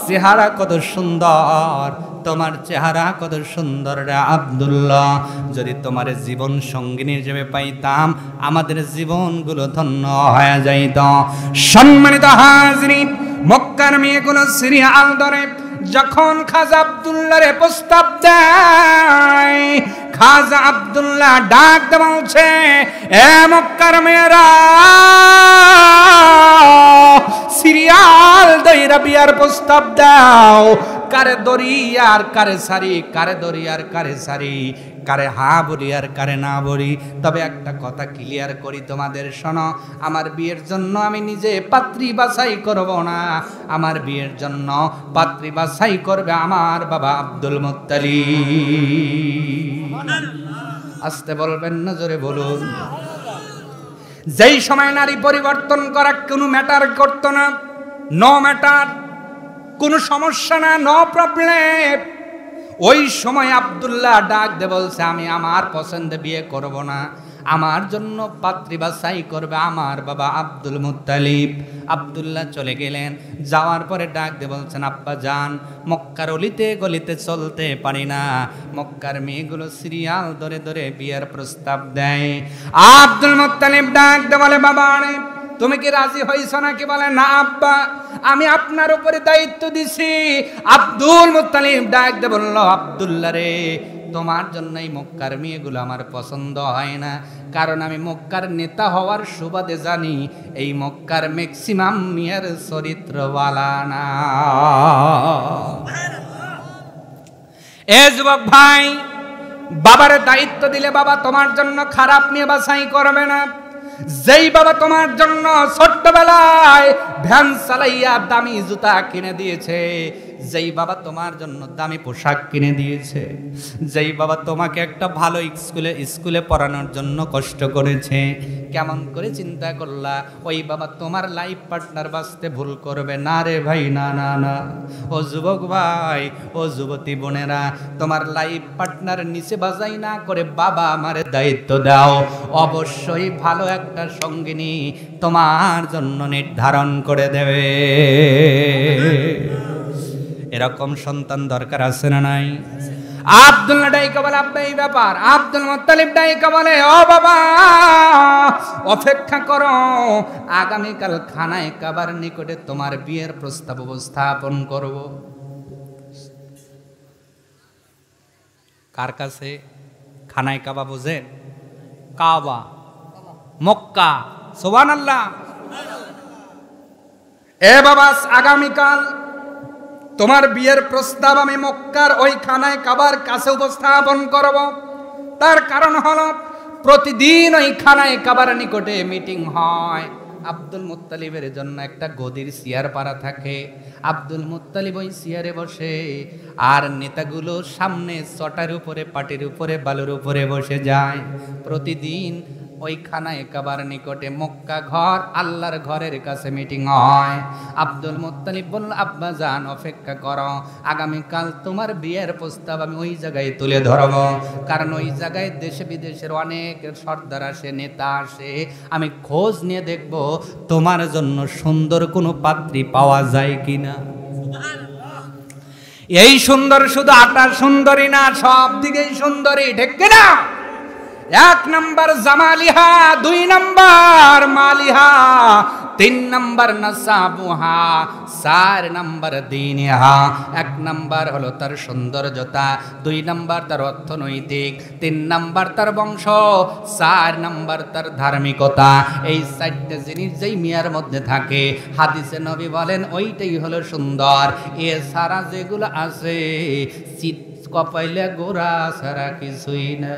চেহারা কত সুন্দর, তোমার চেহারা কত সুন্দর রে আব্দুল্লাহ, যদি তোমার জীবন সঙ্গিনী হিসেবে পাইতাম, আমাদের জীবনগুলো ধন্য হয়ে যাইত। সম্মানিত হাজরিন, মক্কার মেয়েগুলো সিরিয়াল ধরে যখন খাজা আব্দুল্লাহরে প্রস্তাব দেয়, খাজা আব্দুল্লাহ ডাক দিয়ে বলছে, এ মক্কার মেয়েরা, সিরিয়াল দইরা বিয়ার প্রস্তাব দাও। কারে দরি আর কারে সারি, কারে দরি আর কারে সারি, কারে হা বলি আর কারে না বলি। তবে একটা কথা ক্লিয়ার করি তোমাদের, শোনো, আমার বিয়ের জন্য আমি নিজে পাত্রী বাছাই করব না, আমার বিয়ের জন্য পাত্রী বাছাই করবে আমার বাবা আব্দুল মুত্তালিব। আস্তে বলবেন না, জোরে বলুন। যেই সময় নারী পরিবর্তন করা কোনো ম্যাটার করতো না, নো ম্যাটার, কোনো সমস্যা না, নো প্রবলেম, ওই সময় আব্দুল্লাহ ডাক দে বলছে, আমি আমার পছন্দে বিয়ে করব না, আমার জন্য পাত্রী বাছাই করবে আমার বাবা আব্দুল মুত্তালিব। আব্দুল্লাহ চলে গেলেন, যাওয়ার পরে ডাক দিয়ে বলছেন, আব্বা যান, মক্কার অলিতে গলিতে চলতে পারি না, মক্কার মেয়েগুলো সিরিয়াল ধরে ধরে বিয়ের প্রস্তাব দেয়। আব্দুল মুত্তালিব ডাক দিয়ে বলে, বাবা তুমি কি রাজি হইছ নাকি? বলে, না আব্বা, আমি আপনার উপরে দায়িত্ব দিছি। আব্দুল মুত্তালিব ডাক দিয়ে বলল, আব্দুল্লাহ রে, তোমার জন্য এই মক্কার মেয়েগুলো আমার পছন্দ হয় না, কারণ আমি মক্কার নেতা হওয়ার সুবাদে জানি এই মক্কার ম্যাক্সিমাম মেয়ের চরিত্রওয়ালা না। এ যুবক ভাই, বাবার দায়িত্ব দিলে বাবা তোমার জন্য খারাপ মেয়ে বাছাই করবে না। যেই বাবা তোমার জন্য ছোট্টবেলায় ভ্যান চালাইয়া দামি জুতা কিনে দিয়েছে, যেই বাবা তোমার জন্য দামি পোশাক কিনে দিয়েছে, যেই বাবা তোমাকে একটা ভালো স্কুলে পড়ানোর জন্য কষ্ট করেছে, কেমন করে চিন্তা করলা ওই বাবা তোমার লাইফ পার্টনার বাঁচতে ভুল করবে না রে ভাই? না না না। ও যুবক ভাই, ও যুবতী বোনেরা, তোমার লাইফ পার্টনার নিচে বাজাই না করে বাবা আমারে দায়িত্ব দাও, অবশ্যই ভালো একটা সঙ্গিনী তোমার জন্য নির্ধারণ করে দেবে। এরকম সন্তান দরকার আছে না নাই? আব্দুল্লাহ ডাইকা বলে, আব্বা এই ব্যাপার। আব্দুল মুত্তালিব ডাইকা বলে, ও বাবা অপেক্ষা করো, আগামীকাল খানায় কাবার নিকটে তোমার বিয়ের প্রস্তাব উপস্থাপন করব। কার কাছে? খানায় কাবা বোঝেন? কাবা, মক্কা, সুবহানাল্লাহ। এ বাবা, আগামীকাল তোমার বিয়ের প্রস্তাব আমি মক্কার ওই খানায় কাবার কাছে উপস্থাপন করব। তার কারণ হলো প্রতিদিন ওই খানায় কাবার নিকটে মিটিং হয়। আব্দুল মুত্তালিবের জন্য একটা গদির চেয়ার পাড়া থাকে। আব্দুল মুত্তালিব ওই চেয়ারে বসে, আর নেতাগুলো সামনে চটার উপরে, পাটির উপরে, বালুর উপরে বসে যায়। প্রতিদিন ওই খানায় কাবার নিকটে মক্কা ঘর আল্লাহর ঘরের কাছে মিটিং হয়। আব্দুল মুত্তালিব বলল, আব্বা জান অপেক্ষা করো, আগামীকাল তোমার বিয়ের প্রস্তাব আমি ওই জায়গায় তুলে ধরব। কারণ ওই জায়গায় দেশে বিদেশের অনেক সর্দার আসে, নেতা আসে। আমি খোঁজ নিয়ে দেখব তোমার জন্য সুন্দর কোনো পাত্রী পাওয়া যায় কিনা। এই সুন্দর শুধু আটার সুন্দরী না, সব দিকেই সুন্দরী, ঠিক কিনা? 1 নম্বর জামালিহা, 2 নম্বর মালিহা, 3 নম্বর নাসাবুহা, 4 নম্বর দীনিহা। 1 নম্বর হলো তার সৌন্দর্যতা, 2 নম্বর তার অর্থনৈতিক, 3 নম্বর তার বংশ, 4 নম্বর তার ধার্মিকতা। এই 4টে জিনিস যেই মিয়ার মধ্যে থাকে, হাদিসে নবী বলেন ওইটাই হলো সুন্দর। এছাড়া যেগুলো আছে চিত কপাইলে গোরা ছাড়া কিছুই না।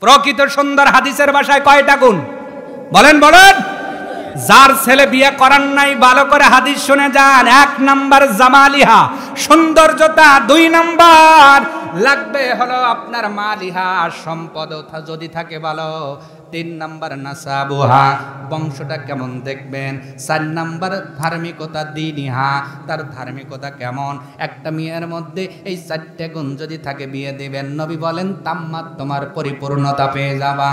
প্রকৃত সুন্দর হাদিসের ভাষায় কয়টা গুণ বলেন? বলেন। যার ছেলে বিয়ে করার নাই ভালো করে হাদিস শুনে যান। 1 নম্বর জামালিহা, সৌন্দর্যতা। 2 নম্বর লাগবে হলো আপনার মালিহা, সম্পদ যদি থাকে ভালো। 3 নম্বর নাসাবুহা, বংশটা কেমন দেখবেন। 4 নম্বর ধার্মিকতা, দীনিহা, তার ধার্মিকতা কেমন। একটা মেয়ের মধ্যে এই 4টে গুণ যদি থাকে বিয়ে দিবেন, নবী বলেন তাম্মাত, তোমার পরিপূর্ণতা পেয়ে যাবা।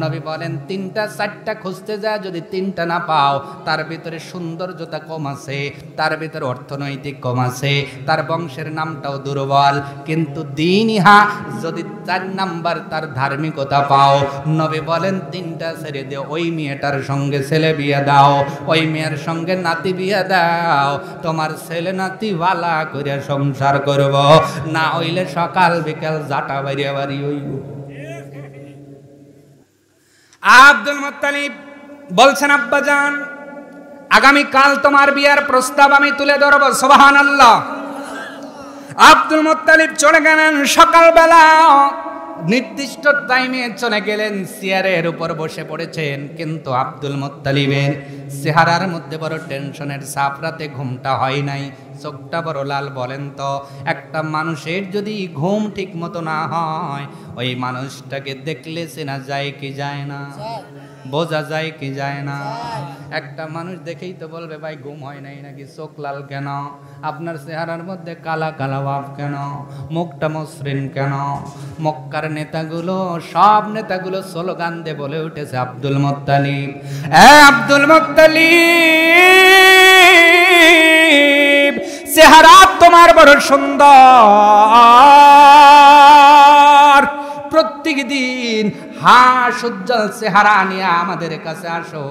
নবী বলেন 3টা 4টা খুঁজতে যায়, যদি 3টা না পাও, তার ভিতরে সৌন্দর্যতা কম আছে, তার ভিতরে অর্থনৈতিক কম আছে, তার বংশের নামটাও দুর্বল, কিন্তু দীনিহা যদি 4 নম্বর তার ধার্মিকতা পাও, নবী বলেন 3টা ছেড়ে দিও, ওই মেয়েটার সঙ্গে ছেলে বিয়ে দাও, ওই মেয়ের সঙ্গে নাতি বিয়ে দাও। তোমার ছেলে নাতি ভালা করে সংসার করব, না হইলে সকাল বিকাল জাটা বাড়িয়া বাড়ি হইব। আব্দুল মুত্তালিব বলছেন, আব্বা জান আগামীকাল তোমার বিয়ের প্রস্তাব আমি তুলে ধরব। সুবহানাল্লাহ। আব্দুল মুত্তালিব চলে গেলেন সকালবেলা, নির্দিষ্ট টাইমে চলে গেলেন, চেয়ারের উপর বসে পড়েছেন। কিন্তু আব্দুল মুত্তালিবের চেহারার মধ্যে বড় টেনশনের ছাপ, রাতে ঘুমটা হয় নাই, চোখটা বড় লাল। বলেন তো, একটা মানুষের যদি ঘুম ঠিক মতো না হয়, ওই মানুষটাকে দেখলে চেনা যায় কি যায় না, বোঝা যায় কি যায় না? একটা মানুষ দেখেই তো বলবে ভাই ঘুম হয় নাই নাকি, চোখ লাল কেন, আপনার চেহারার মধ্যে কালা কালা ভাব কেন, মুখটা মসৃণ কেন? মক্কার নেতাগুলো, সব নেতাগুলো স্লোগান দিয়ে বলে উঠেছে, আব্দুল মুত্তালিব, আব্দুল মুত্তালিব, চেহারা তোমার বড় সুন্দর, প্রত্যেক দিন হাস উজ্জ্বল চেহারা নিয়ে আমাদের কাছে আসো,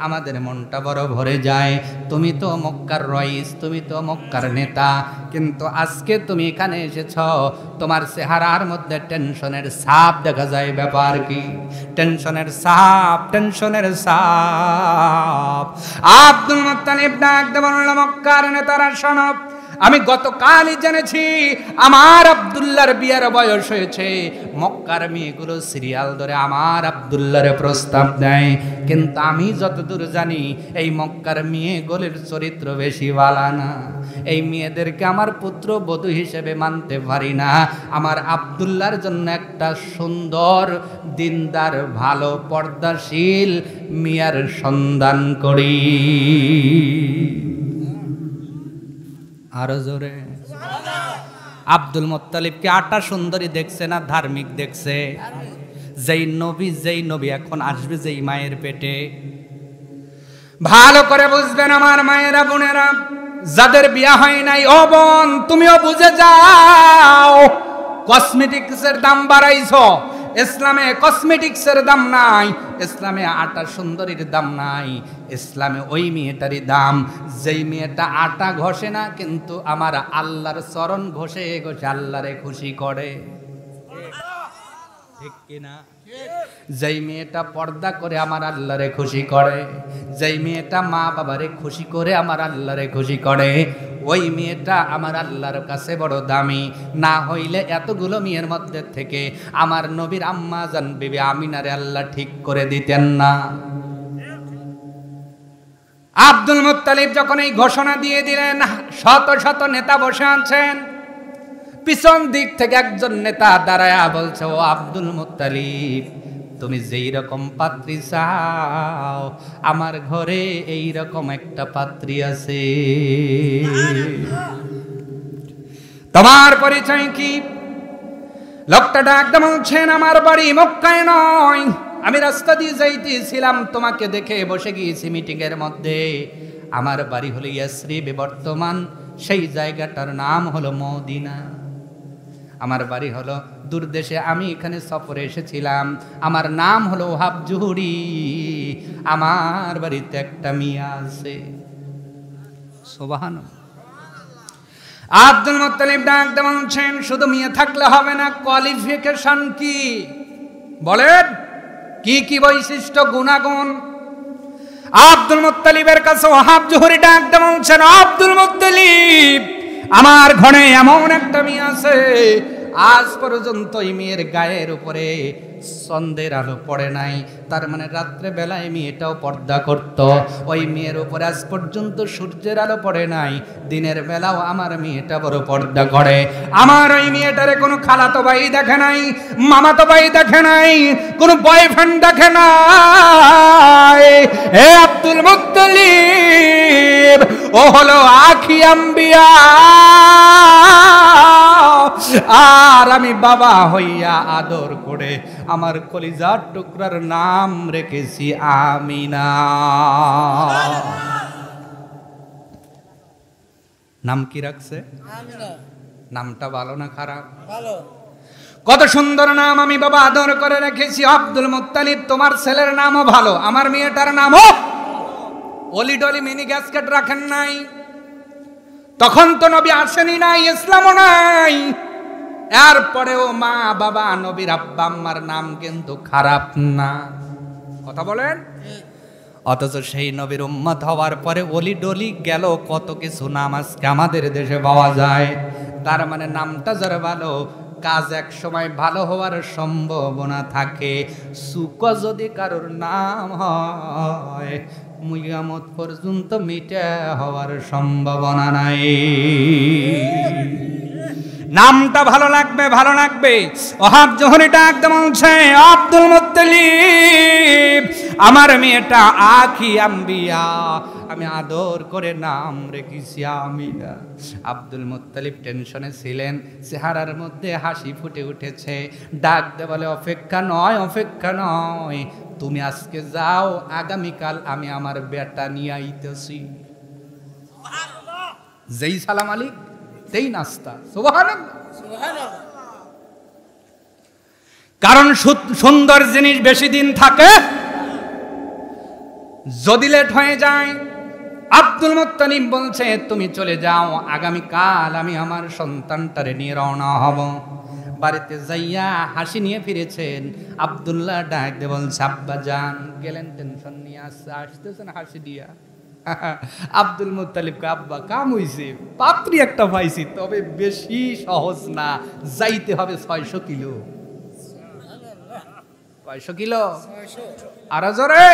আমাদের মনটা বড় ভরে যায়। তুমি তো মক্কার রইস, তুমি তো মক্কার নেতা, কিন্তু আজকে তুমি এখানে এসেছ, তোমার চেহারার মধ্যে টেনশনের ছাপ দেখা যায়। ব্যাপার কি? টেনশনের ছাপ, টেনশনের ছাপ। আব্দুল মুত্তালিব ডাক দিয়ে বলল, মক্কার নেতারা শোনো, আমি গতকালই জেনেছি আমার আব্দুল্লাহর বিয়ের বয়স হয়েছে। মক্কার মেয়েগুলো সিরিয়াল ধরে আমার আব্দুল্লাহর প্রস্তাব দেয়, কিন্তু আমি যতদূর জানি এই মক্কার মেয়েগুলোর চরিত্র বেশি ভালো না। এই মেয়েদেরকে আমার পুত্র বধূ হিসেবে মানতে পারি না। আমার আব্দুল্লাহর জন্য একটা সুন্দর, দিনদার, ভালো, পর্দাশীল মেয়ের সন্ধান করি। আরো জোরে। আব্দুল মুত্তালিবকে 8টা সুন্দরী দেখছে না ধার্মিক দেখছে? যেই নবী এখন আসবে যেই মায়ের পেটে, ভালো করে বুঝবেন আমার মায়েরা, বোনেরা, যাদের বিয়ে হয় নাই, ও বোন তুমিও বুঝে যাও। কসমেটিক্সের দাম বাড়াইছো, ইসলামে কসমেটিক্সের দাম নাই, ইসলামে 8টা সুন্দরীর দাম নাই। ইসলামে ওই মেয়েটারই দাম যেই মেয়েটা আটা ঘষে না, কিন্তু আমার আল্লাহর চরণ ঘষে ঘষে আল্লাহরে খুশি করে। ঠিক কিনা? যেই মেয়েটা পর্দা করে আমার আল্লাহরে খুশি করে, যেই মেয়েটা মা বাবারে খুশি করে আমার আল্লাহরে খুশি করে, ওই মেয়েটা আমার আল্লাহর কাছে বড় দামি। না হইলে এতগুলো মেয়ের মধ্যে থেকে আমার নবীর আম্মা জান বিবি আমিনারে আল্লাহ ঠিক করে দিতেন না। আব্দুল মুত্তালিব যখন এই ঘোষণা দিয়ে দিলেন, শত শত নেতা বসে আছেন, পিছন দিক থেকে একজন নেতা দাঁড়ায়া বলছে, ও আব্দুল মুত্তালিব, তুমি যেই রকম পাত্রী চাও আমার ঘরে এই রকম একটা পাত্রী আছে। তোমার পরিচয় কি? লোকটা ডাক দিয়ে বলছেন, আমার বাড়ি মক্কায় নয়, আমি রাস্তা দিয়ে যাইতেছিলাম, তোমাকে দেখে বসে গিয়েছি মিটিং এর মধ্যে। আমার বাড়ি হলো ইয়াসরিবে, বর্তমান সেই জায়গাটার নাম হলো মদিনা। আমার বাড়ি হলো দূরদেশে, আমি এখানে সফরে এসেছিলাম। আমার নাম হলো ওহাব জুহুরি, আমার বাড়িতে একটা মেয়ে আছে। সুবহানাল্লাহ। আব্দুল মুত্তালিব ডাক দিয়ে বলছেন, শুধু মেয়ে থাকলে হবে না, কোয়ালিফিকেশন কি বলেন, কি কি বৈশিষ্ট্য গুণাগুণ? আব্দুল মুত্তালিবের কাছে ওহাব জুহুরি ডাক দিয়ে বলছেন, আব্দুল মুত্তালিব, আমার ঘরে এমন একটা মেয়ে আছে, আজ পর্যন্ত এই মেয়ের গায়ের উপরে সন্ধ্যের আলো পড়ে নাই। তার মানে রাত্রে বেলায় মেয়েটাও পর্দা করত। ওই মেয়ের উপরে আজ পর্যন্ত সূর্যের আলো পড়ে নাই। দিনের বেলাও আমার মেয়েটা বড় পর্দা করে। আমার ওই মেয়েটারে কোনো খালাতো ভাই দেখে নাই, মামাতো ভাই দেখে নাই, কোনো বয়ফ্রেন্ড দেখে নাই। হে আব্দুল মুত্তালিব, ও হলো আখি আম্বিয়া, আর আমি বাবা হইয়া আদর করে আমার কলিজার টুকরার নাম রেখেছি আমিনা। নাম কি রাখছে? আমিনা। নামটা ভালো না খারাপ? ভালো। কত সুন্দর নাম আমি বাবা আদর করে রেখেছি। আব্দুল মুত্তালিব, তোমার ছেলের নামও ভালো, আমার মেয়েটার নামও। অলি ডলি মিনি গ্যাসকেট রাখেন নাই, তখন তো নবী আসেনি নাই, ইসলামও নাই। এরপরেও মা বাবা নবীর আব্বা আম্মার নাম কিন্তু খারাপ না, কথা বলেন। অথচ সেই নবীর উম্মত হওয়ার পরে অলি ডলি গেল কত কিছু নাম আজকে আমাদের দেশে পাওয়া যায়। তার মানে নামটা যারা ভালো, কাজ এক সময় ভালো হওয়ার সম্ভাবনা থাকে। সুক যদি কারোর নাম হয়, কিয়ামত পর্যন্ত মিটে হওয়ার সম্ভাবনা নাই। নামটা ভালো লাগবে, ভালো লাগবে। ওহাব জুহুরিটা একদম বলছে, আব্দুল মুত্তালিব, আমার মেয়েটা আখি আম্বিয়া, আমি আদর করে নাম রেখেছি আমিনা। আব্দুল মুত্তালিব টেনশনে ছিলেন, চেহারার মধ্যে হাসি ফুটে উঠেছে। ডাক দে বলে, অপেক্ষা নয়, অপেক্ষা নয়, তুমি আজকে যাও, আগামীকাল আমি আমার বেটা নিয়ে আইতেছি। যেই সালাম আলাইকুম তেই নাস্তা। সুবহানাল্লাহ, সুবহানাল্লাহ। কারণ সুন্দর জিনিস বেশি দিন থাকে, যদি লেট হয়ে যায়। আব্দুল মুত্তালিব বলছে, তুমি চলে যাও, আগামীকাল আমি আমার সন্তানটারে নিয়ে রওনা হব। বাড়িতে যাইয়া হাসি নিয়ে ফিরেছেন। আব্দুল্লাহ ডাক দিয়ে বলছে, আব্বা জান গেলেন টেনশন নিয়ে, আসতেছেন হাসি দিয়া। আব্দুল মুত্তালিবকে, আব্বা কাম হইছে, পাত্রী একটা পাইছি, তবে বেশি সহজ না, যাইতে হবে 600 কিলো। 600 কিলো আর জোরে।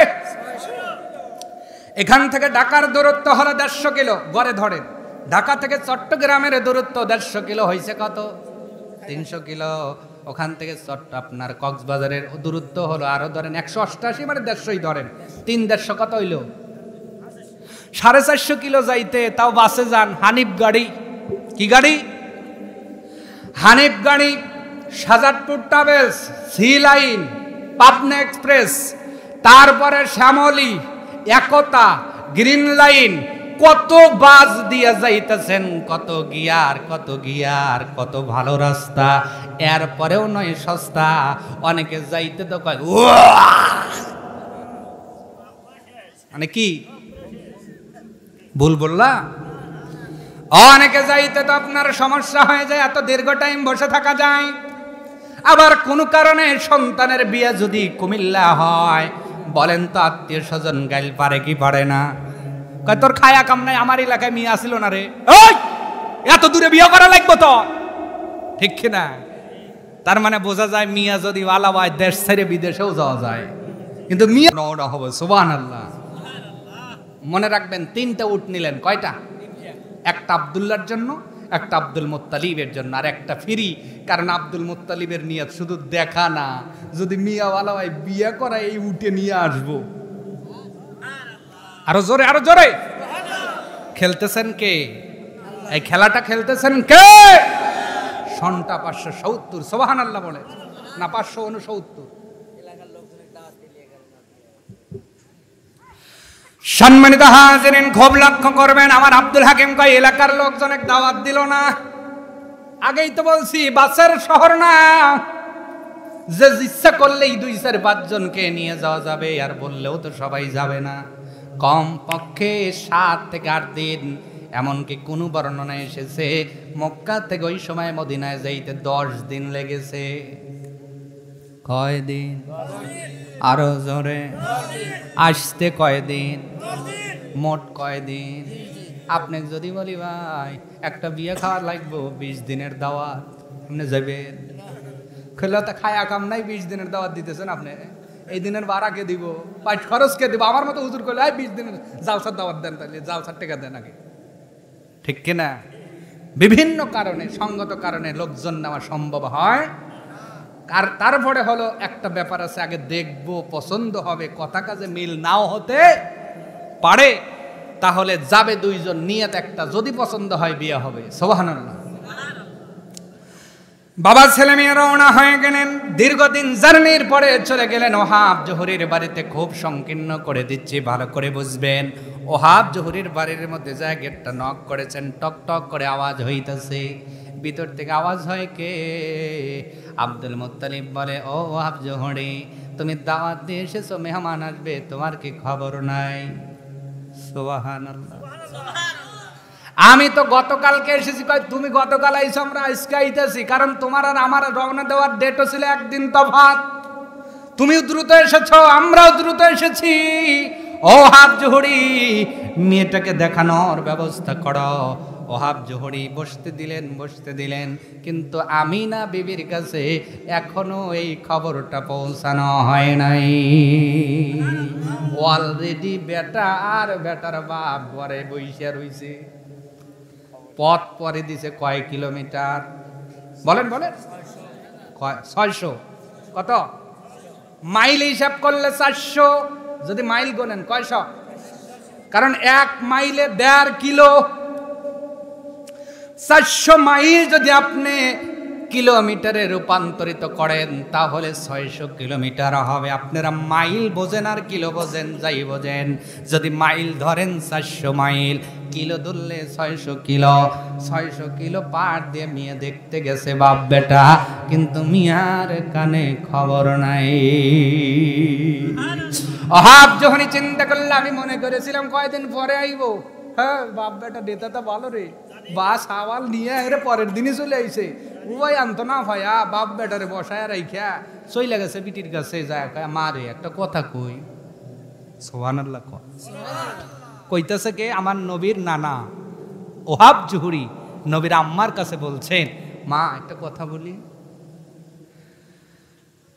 এখান থেকে ঢাকার দূরত্ব হলো 150 কিলো, গড়ে ধরেন। ঢাকা থেকে চট্টগ্রামের দূরত্ব 150 কিলো, হয়েছে কত? 300 কিলো। ওখান থেকে আপনার কক্সবাজারের দূরত্ব হলো আরো ধরেন 188, মানে 150ই ধরেন, 3-150 কত হইল? 450 কিলো যাইতে, তাও বাসে যান। হানিফ গাড়ি, কি গাড়ি? হানিফ গাড়ি, Sajadpur travels, C line, Pabna express, তারপরে শ্যামলী, একতা, গ্রিন লাইন, কত বাস দিয়ে যাইতেছেন, কত গিয়ার, কত গিয়ার, কত ভালো রাস্তা। এরপরেও নয় সস্তা, অনেকে যাইতে তো কয় মানে কি ভুল বললাম? অনেকে যাইতে তো আপনার সমস্যা হয়ে যায়, এত দীর্ঘ টাইম বসে থাকা যায়। আবার কোনো কারণে সন্তানের বিয়ে যদি কুমিল্লা হয়, বলেন তো আত্মীয় স্বজন গাইল পারে কি পারে না? কয় তোর খায়া কাম নাই, আমার এলাকায় মেয়ে আসিল না রে, ওই এত দূরে বিয়ে করা লাগবো তো, ঠিক কিনা? তার মানে বোঝা যায় মিয়া যদি ভালো হয় দেশ ছেড়ে বিদেশেও যাওয়া যায়, কিন্তু মিয়া নওড়া হবে। সুবহানাল্লাহ। মনে রাখবেন, 3টা উট নিলেন, কয়টা? একটা আব্দুল্লাহর জন্য, একটা আব্দুল মুত্তালিবের জন্য, আর একটা ফ্রি। কারণ আব্দুল মুত্তালিবের নিয়ত শুধু দেখা না, যদি মিয়া ভালো হয় বিয়ে করা, এই উটে নিয়ে আসবো। আরো জোরে, আরো জোরে। খেলতেছেন কে? এই খেলাটা খেলতেছেন কে? সনটা 570। সুবহানাল্লাহ বলে না, 569। সম্মানিত হাজিরিন, খুব লক্ষ্য করবেন, আমার আব্দুল হাকিম কয় এলাকার লোকজন এক দাওয়াত দিল না। আগেই তো বলছি বাসের শহর না, যে ইচ্ছা করলেই 2-4-5 জনকে নিয়ে যাওয়া যাবে, আর বললেও তো সবাই যাবে না। কম পক্ষে 7 থেকে 8 দিন, এমনকি কোন বর্ণনায় এসেছে মক্কা থেকে ওই সময় মদিনায় যাইতে 10 দিন লেগেছে। কয় দিন? আরো জোরে। আসতে কয় দিন? মোট কয় দিন? আপনি যদি বলি ভাই একটা বিয়ে খাওয়ার লাগবো, 20 দিনের দাওয়াত, আপনি যাবেন? খেলা তো খায়া কাম নাই, 20 দিনের দাওয়াত দিতেছেন আপনি। এই দিনের ভাড়া কে দিব? পাঁচ খরচ কে দিব? আমার মতো হুজুর করলে 20 দিনের জালসার দাওয়াত দেন, তাহলে জালসার টাকা দেন আগে, ঠিক কিনা? বিভিন্ন কারণে, সঙ্গত কারণে লোকজন নেওয়া সম্ভব হয়। আর তারপরে হলো একটা ব্যাপার আছে, আগে দেখবো, পছন্দ হবে, কথা কাজে মিল নাও হতে পারে, তাহলে যাবে 2 জন, নিয়ত একটা, যদি পছন্দ হয় বিয়ে হবে। সুবহানাল্লাহ। বাবা ছেলে মেয়ে রওনা হয়ে গেলেন। দীর্ঘদিন জার্নির পরে চলে গেলেন ওহাব জহুরির বাড়িতে। খুব সংকীর্ণ করে দিচ্ছি, ভালো করে বুঝবেন। ওহাব জহুরির বাড়ির মধ্যে যায়, গেটটা নক করেছেন, টক টক করে আওয়াজ হইতেছে। ভিতর থেকে আওয়াজ হয় কে? আব্দুল মুত্তালিব বলে, ও ওহাব জহুরি, তুমি দাওয়াত দিয়ে এসেছো, মেহমান আসবে, তোমার কি খবর নাই? সুবহানাল্লাহ। আমি তো গতকালকে এসেছি। কয় তুমি গতকাল আইছো, আমরা আজকে আইতেছি, কারণ তোমার আর আমার রওনা দেওয়ার ডেটও ছিল একদিন তফাৎ। তুমিও দ্রুত এসেছো, আমরাও দ্রুত এসেছি। ওহাব জহুরি, মেয়েটাকে দেখানোর ব্যবস্থা করো। ওহাব জহুরি বসতে দিলেন, কিন্তু আমিনা বিবির কাছে এখনো এই খবরটা পৌঁছানো হয় নাই। অলরেডি বেটা আর বেটার বাপ ঘরে বইসা রইছে। পথ পরে দিছে কয় কিলোমিটার? বলেন বলেন। 600। কত? মাইল হিসাব করলে 400। যদি মাইল গোনেন কয়শো? কারণ 1 মাইলে 1.5 কিলো। 400 মাইল যদি আপনি কিলোমিটারে রূপান্তরিত করেন, তাহলে 600 কিলোমিটার হবে। আপনারা মাইল বোঝেন আর কিলো বোঝেন, যাই বোঝেন। যদি মাইল ধরেন 400 মাইল, কিলো ধরলে 600 কিলো। 600 কিলো পার দিয়ে মেয়ে দেখতে গেছে বাপ বেটা, কিন্তু মিয়ার কানে খবর নাই। ওহাব যখনই চিন্তা করলে, আমি মনে করেছিলাম কয়দিন পরে আইবো। হ্যাঁ, বাপ বেটা ডেটা তো ভালো রে, বাস হাওয়াল নিয়ে এরে পরের দিনই চলে আইছে। ওই আনতো না ভাইয়া, বাপ বেটারে বসায় রাইখা চইলা গেছে বিটির কাছে। যায় কয়, মা রে একটা কথা কই। সুবহানাল্লাহ। কইতেছে কে? আমার নবীর নানা ওহাব জহুরি নবীর আম্মার কাছে বলছেন, মা একটা কথা বলি।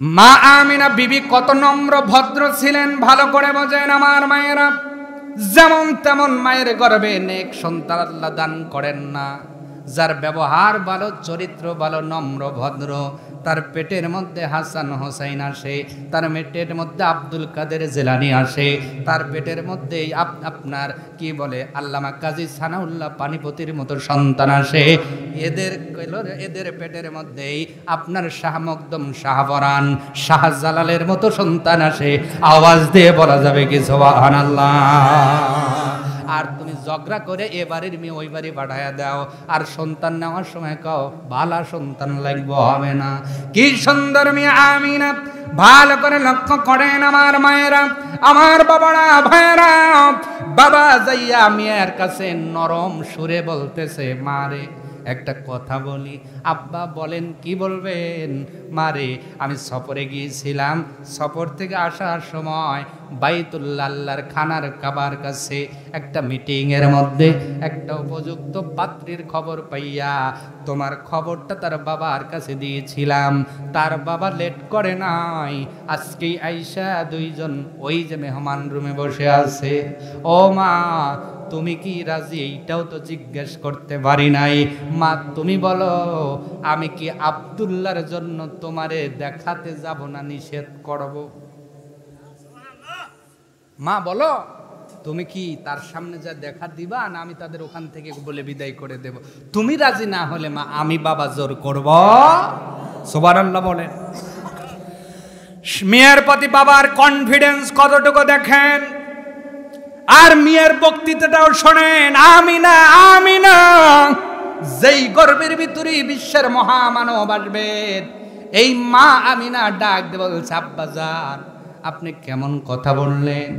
মা আমিনা বিবি কত নম্র ভদ্র ছিলেন, ভালো করে বোঝেন আমার মায়েরা। যেমন তেমন মায়ের গর্ভে নেক সন্তান আল্লাহ দান করেন না। যার ব্যবহার ভালো, চরিত্র ভালো, নম্র ভদ্র, তার পেটের মধ্যে হাসান হোসাইন আসে, তার পেটের মধ্যে আব্দুল কাদের জেলানি আসে, তার পেটের মধ্যে আপনার কি বলে আল্লামা কাজী সানাউল্লাহ পানিপতির মতো সন্তান আসে। এদের পেটের মধ্যেই আপনার শাহ মকদম, শাহপরান, শাহজালালের মতো সন্তান আসে। আওয়াজ দিয়ে বলা যাবে কি সুবহানাল্লাহ? আর তুমি ঝগড়া করে এ বাড়ির মেয়ে ওই বাড়ি পাঠাইয়া দাও, আর সন্তান নেওয়ার সময় কও ভালো সন্তান লাগবে, হবে না। কি সুন্দর মেয়ে আমিনা! ভালো করে লক্ষ্য করেন আমার মায়েরা, আমার বাবারা, ভাইয়েরা। বাবা যাইয়া মেয়ের কাছে নরম সুরে বলতেছে, মারে একটা কথা বলি। আব্বা বলেন, কি বলবেন? মারে, আমি সফরে গিয়েছিলাম, সফর থেকে আসার সময় বাইতুল্লাহ আল্লাহর খানার কাবার কাছে একটা মিটিংয়ের মধ্যে একটা উপযুক্ত পাত্রীর খবর পাইয়া তোমার খবরটা তার বাবার কাছে দিয়েছিলাম। তার বাবা লেট করে নাই, আজকেই আইসা দুইজন ওই যে মেহমান রুমে বসে আছে। ও মা, তুমি কি রাজি? এইটাও তো জিজ্ঞেস করতে পারি নাই। মা তুমি বলো, আমি কি আব্দুল্লাহর জন্য তোমারে দেখাতে যাব না নিষেধ করব? মা বলো, তুমি কি তার সামনে যা দেখা দিবা, না আমি তাদের ওখান থেকে বলে বিদায় করে দেব? তুমি রাজি না হলে মা, আমি বাবা জোর করব? সুবহানাল্লাহ বলেন। মেয়ের প্রতি বাবার কনফিডেন্স কতটুকু দেখেন। আর মেয়ের বক্তৃতাটাও শোনেন। আমিনা, আমিনা, যেই গর্বের ভিতরে বিশ্বের মহামানব আসবেন, এই মা আমিনা ডাক দিয়ে বলছে, আব্বাজান আপনি কেমন কথা বললেন?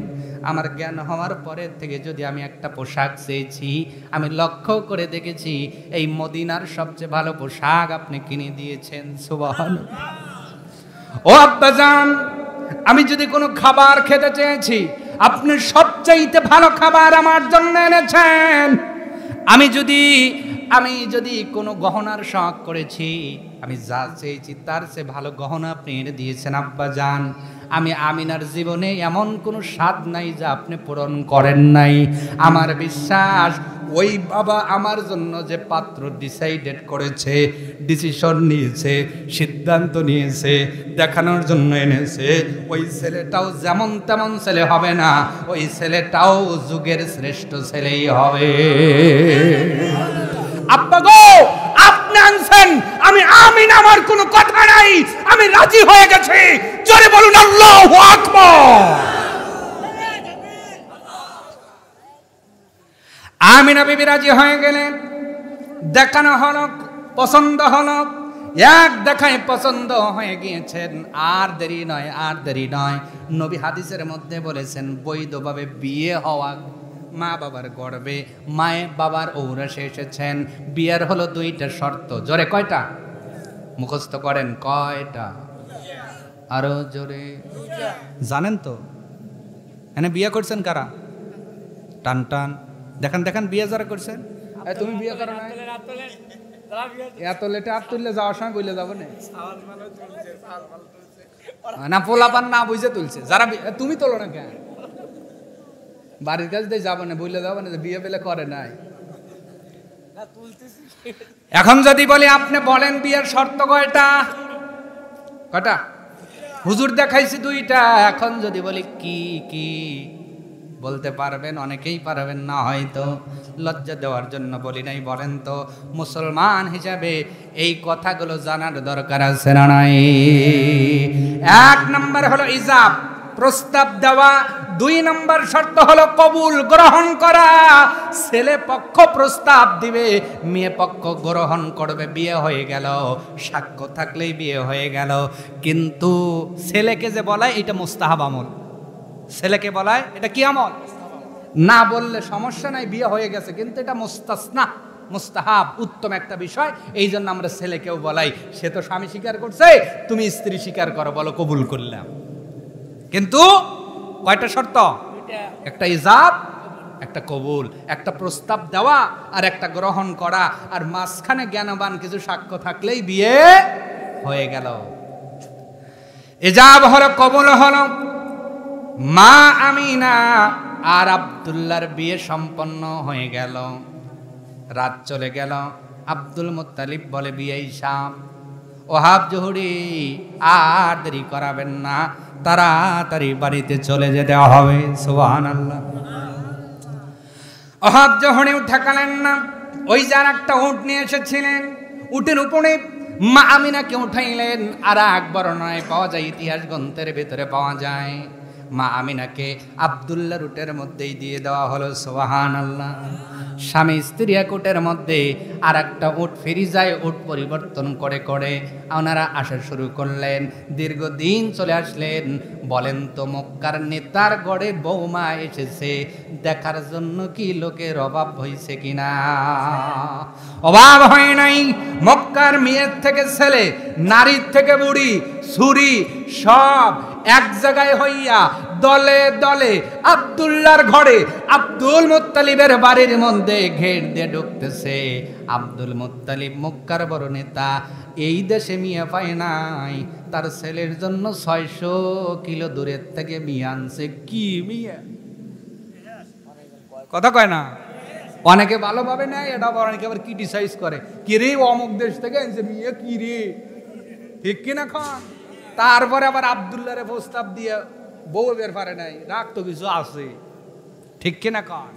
আমার জ্ঞান হওয়ার পরের থেকে যদি আমি একটা পোশাক চেয়েছি, আমি লক্ষ্য করে দেখেছি এই মদিনার সবচেয়ে ভালো পোশাক আপনি কিনে দিয়েছেন। সুবহানাল্লাহ। ও আব্বাজান, আমি যদি কোনো খাবার খেতে চেয়েছি, আপনি সবচাইতে ভালো খাবার আমার জন্য এনেছেন। আমি যদি কোনো গহনার শখ করেছি, আমি যা চেয়েছি তার চেয়ে ভালো গহনা আপনি এনে দিয়েছেন আব্বাজান। আমি আমিনার জীবনে এমন কোনো স্বাদ নাই যা আপনি পূরণ করেন নাই। আমার বিশ্বাস, ওই বাবা আমার জন্য যে পাত্র ডিসাইডেড করেছে, ডিসিশন নিয়েছে, সিদ্ধান্ত নিয়েছে, দেখানোর জন্য এনেছে, ওই ছেলেটাও যেমন তেমন ছেলে হবে না, ওই ছেলেটাও যুগের শ্রেষ্ঠ ছেলেই হবে। আব্বা গো, আপনি আনছেন, আমি আমিন, আমার কোনো কথা নাই, আমি রাজি হয়ে গেছি। জোরে বলুন আল্লাহু আকবার। আমিনা বিবি রাজি হয়ে গেলেন। দেখানো হলো, পছন্দ হলো, এক দেখায় পছন্দ হয়ে গিয়েছেন। আর দেরি নয়, আর দেরি নয়। নবী হাদিসের মধ্যে বলেছেন, বৈধভাবে বিয়ে হওয়া মা বাবার গর্বে, মায়ে বাবার ঔরসে এসেছেন। বিয়ের হলো দুইটা শর্ত। জোরে কয়টা? মুখস্থ করেন, কয়টা? আরো জোরে। জানেন তো এনে বিয়ে করছেন কারা? টান টান দেখান, দেখান বিয়ে যারা করছেন। তুমি বিয়ে করো না? এত লেটে হাত তুললে যাওয়ার সময় বলে যাবো না, পোলাপান না বুঝে তুলছে যারা। তুমি তোলো না কেন? বাড়ির কাছে দিয়ে যাবো না, বললে যাবো না যে বিয়ে পেলে করে নাই। এখন যদি বলি, আপনি বলেন বিয়ের শর্ত কয়টা? কয়টা? হুজুর দেখাইছি দুইটা। এখন যদি বলি কি কি বলতে পারবেন? অনেকেই পারবেন না, হয়তো লজ্জা দেওয়ার জন্য বলি নাই। বলেন তো, মুসলমান হিসাবে এই কথাগুলো জানার দরকার আছে না নাই? এক নম্বর হলো ইজাব, প্রস্তাব দেওয়া। দুই নম্বর শর্ত হলো কবুল, গ্রহণ করা। ছেলে পক্ষ প্রস্তাব দিবে, মেয়ে পক্ষ গ্রহণ করবে। বিয়ে হয়ে গেল, সাক্ষ্য থাকলেই বিয়ে হয়ে গেল। কিন্তু ছেলেকে যে বলায় এটা মুস্তাহাব আমল, ছেলেকে বলায় এটা কি আমল? না বললে সমস্যা নাই, বিয়ে হয়ে গেছে, কিন্তু এটা মুস্তাসনা, মুস্তাহাব, উত্তম একটা বিষয়। এই জন্য আমরা ছেলেকেও বলাই। সে তো স্বামী স্বীকার করছে, তুমি স্ত্রী স্বীকার করো, বলো কবুল করলাম। কিন্তু কয়টা শর্ত? একটা ইজাব, একটা কবুল, একটা প্রস্তাব দেওয়া, আর একটা গ্রহণ করা। আর মাঝখানে জ্ঞানবান কিছু সাক্ষ্য থাকলেই বিয়ে হয়ে গেল। ইজাব হলো, কবুল হলো। মা আমিনা আর আব্দুল্লাহর বিয়ে সম্পন্ন হয়ে গেল। রাত চলে গেল। আব্দুল মুত্তালিব বলে, বিয়ে সাহেব, ওহাব জহুরি আর দেরি করাবেন না, তাড়াতাড়ি বাড়িতে চলে যেতে হবে। সুবহানাল্লাহ। ওহাব জহুরি ঠেকালেন না। ওই যার একটা উট নিয়ে এসেছিলেন, উটের উপরে মা আমিনাকে উঠাইলেন। আর এক বর্ণনায় পাওয়া যায়, ইতিহাস গ্রন্থের ভিতরে পাওয়া যায়, মা আমিনাকে আব্দুল্লাহর উটের মধ্যেই দিয়ে দেওয়া হলো। সুবহানাল্লাহ। স্বামী স্ত্রী এক উটের মধ্যে আর একটা উট ফিরে যায়, উট পরিবর্তন করে করে ওনারা আসা শুরু করলেন। দীর্ঘদিন চলে আসলেন। বলেন তো মক্কার নেতার গড়ে বৌমা এসেছে, দেখার জন্য কি লোকের অভাব হয়েছে কিনা? অভাব হয় নাই। মক্কার মেয়ের থেকে ছেলে, নারীর থেকে বুড়ি, ছুরি সব এক জায়গায় হইয়া দলে দলে আব্দুল্লাহর ঘরে, আব্দুল মুত্তালিবের বাড়ির মধ্যে ঘের দিয়ে ঢুকতেছে। আব্দুল মুত্তালিব মক্কার বড় নেতা, এই দেশে মেয়ে পায় নাই, তার ছেলের জন্য 600 কিলো দূরের থেকে মেয়ে আনছে। কি মেয়ে কথা কয় না, অনেকে ভালোভাবে নেয়, এটা অনেকে আবার ক্রিটিসাইজ করে, কি রে অমুক দেশ থেকে আনছে মেয়ে, কি রে, ঠিক কিনা খান। তারপরে আবার আব্দুল্লাহরে প্রস্তাব দিয়ে বউ বের পারে নাই, রাগ তো কিছু আছে, ঠিক কিনা কন।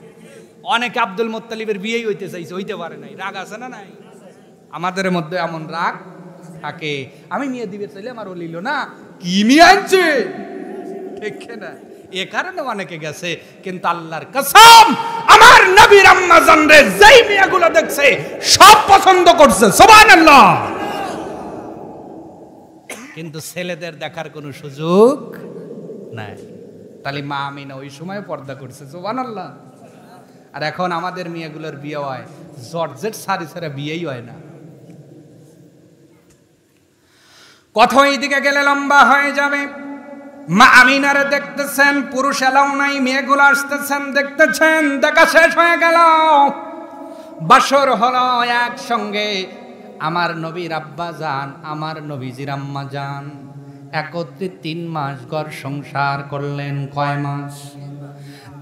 অনেকে আব্দুল মুত্তালিবের বিয়েই হইতে চাইছে, হইতে পারে নাই, রাগ আছে না নাই? আমাদের মধ্যে এমন রাগ থাকে, আমি মেয়ে দিবে চাইলে আমার ও লিল না, কি মেয়ে আনছে, ঠিক কিনা। এ কারণে অনেকে গেছে। কিন্তু আল্লাহর কসম, আমার নবীর আম্মা জান রে যেই মেয়েগুলো দেখছে সব পছন্দ করছে, সুবহানাল্লাহ। কিন্তু ছেলেদের দেখার কোনো সুযোগ নাই। তাহলে মা আমিনা ওই সময় পর্দা করছে, সুবহানাল্লাহ। আর এখন আমাদের মেয়েগুলোর বিয়ে হয় জর্জেট শাড়ি ছাড়া বিয়েই হয় না। কথা এইদিকে গেলে লম্বা হয়ে যাবে। মা আমিনারে দেখতেছেন, পুরুষ এলাও নাই, মেয়েগুলো আসতেছেন, দেখতেছেন। দেখা শেষ হয়ে গেল, বাসর হলো একসঙ্গে। আমার নবীর আব্বা যান, আমার নবীজির আম্মা যান একত্রে 3 মাস ঘর সংসার করলেন। কয় মাস?